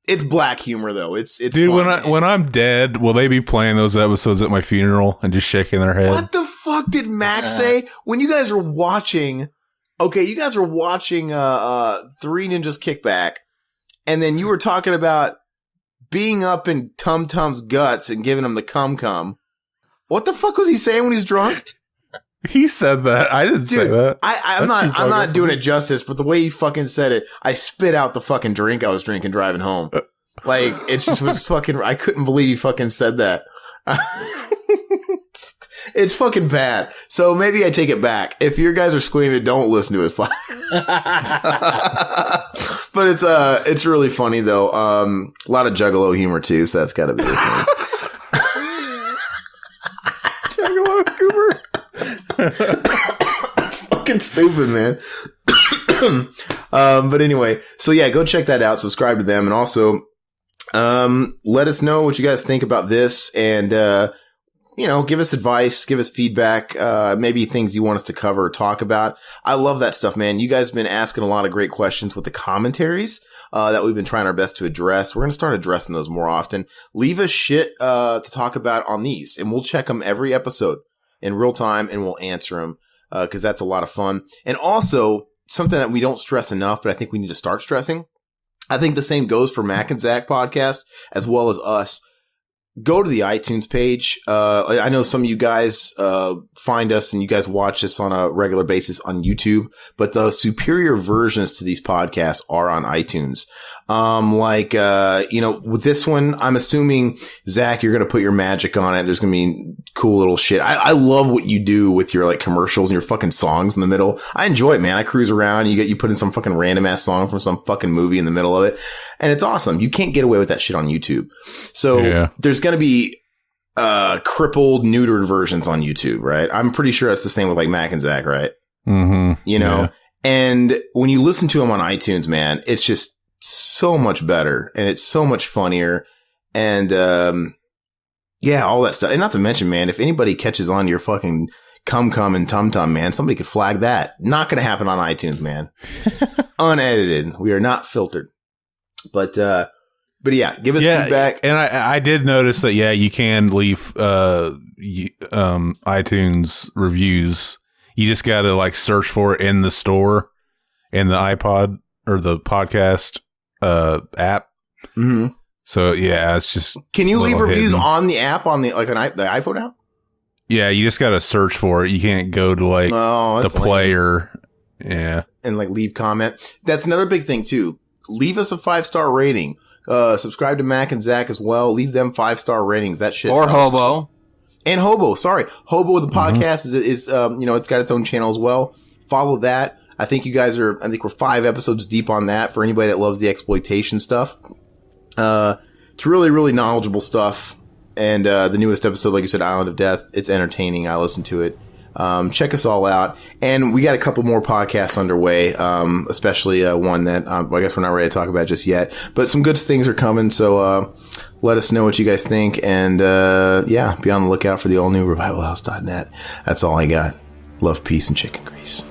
It's black humor though. It's dude. Fun, when I'm dead, will they be playing those episodes at my funeral and just shaking their head? What the fuck did Max say when you guys were watching? Okay, you guys were watching Three Ninjas Kickback, and then you were talking about being up in Tum Tum's guts and giving him the cum. What the fuck was he saying when he's drunk? He said that. I didn't say that. I'm not doing it justice, but the way he fucking said it, I spit out the fucking drink I was drinking driving home. Like, it just was fucking, I couldn't believe he fucking said that. It's fucking bad. So maybe I take it back. If your guys are screaming, don't listen to it. But it's really funny though. A lot of juggalo humor too, so that's gotta be the thing. Juggalo humor. Fucking stupid, man. But anyway, so yeah, go check that out. Subscribe to them, and also let us know what you guys think about this, and give us advice, give us feedback, maybe things you want us to cover or talk about. I love that stuff, man. You guys have been asking a lot of great questions with the commentaries that we've been trying our best to address. We're going to start addressing those more often. Leave us shit to talk about on these, and we'll check them every episode in real time, and we'll answer them because that's a lot of fun. And also, something that we don't stress enough, but I think we need to start stressing. I think the same goes for Mac and Zach podcast as well as us. Go to the iTunes page. I know some of you guys find us and you guys watch us on a regular basis on YouTube, but the superior versions to these podcasts are on iTunes. With this one, I'm assuming, Zach, you're going to put your magic on it. There's going to be cool little shit. I love what you do with your like commercials and your fucking songs in the middle. I enjoy it, man. I cruise around. You put in some fucking random ass song from some fucking movie in the middle of it. And it's awesome. You can't get away with that shit on YouTube. So there's going to be crippled, neutered versions on YouTube, right? I'm pretty sure that's the same with like Mac and Zach, right? Mm-hmm. And when you listen to them on iTunes, man, it's just so much better and it's so much funnier and all that stuff. And not to mention, man, if anybody catches on to your fucking cum and tum man, somebody could flag that. Not gonna happen on iTunes, man. Unedited. We are not filtered. But yeah, give us feedback. And I did notice that you can leave iTunes reviews. You just gotta like search for it in the store, in the iPod or the podcast app. Mm-hmm. So it's just. Can you leave reviews on the app on the iPhone app? Yeah, you just got to search for it. You can't go to like the player. Yeah, and like leave comment. That's another big thing too. Leave us a 5-star rating. Subscribe to Mac and Zach as well. Leave them 5-star ratings. That shit. Or helps. Hobo. And Hobo. Sorry, Hobo the podcast is it's got its own channel as well. Follow that. I think we're 5 episodes deep on that for anybody that loves the exploitation stuff. It's really, really knowledgeable stuff. And the newest episode, like you said, Island of Death, it's entertaining. I listen to it. Check us all out. And we got a couple more podcasts underway, especially one that I guess we're not ready to talk about just yet. But some good things are coming, so let us know what you guys think. And be on the lookout for the all-new revivalhouse.net. That's all I got. Love, peace, and chicken grease.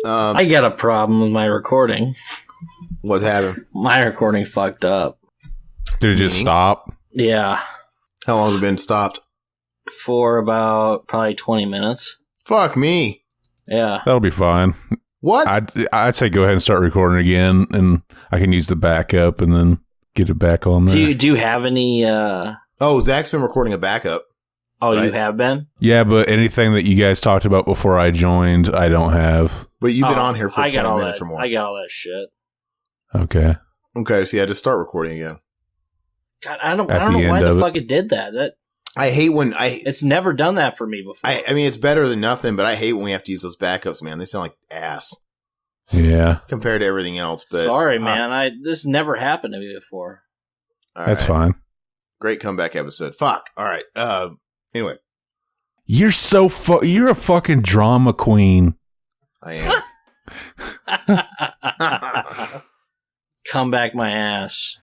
I got a problem with my recording. What happened? My recording fucked up. Did it just stop? Yeah. How long has it been stopped? For about probably 20 minutes. Fuck me. Yeah. That'll be fine. What? I'd say go ahead and start recording again, and I can use the backup and then get it back on there. Do you have any... Oh, Zach's been recording a backup. Oh, right? You have been? Yeah, but anything that you guys talked about before I joined, I don't have. But you've been on here for I 20 got minutes or more. I got all that shit. Okay. Okay, so yeah, just start recording again. God, I don't At know the why end the of fuck it did that. I hate when It's never done that for me before. I mean, it's better than nothing, but I hate when we have to use those backups, man. They sound like ass Yeah. compared to everything else. But Sorry, man. This never happened to me before. all That's right. fine. Great comeback episode. Fuck. All right. Anyway, You're you're a fucking drama queen. I am. Come back my ass.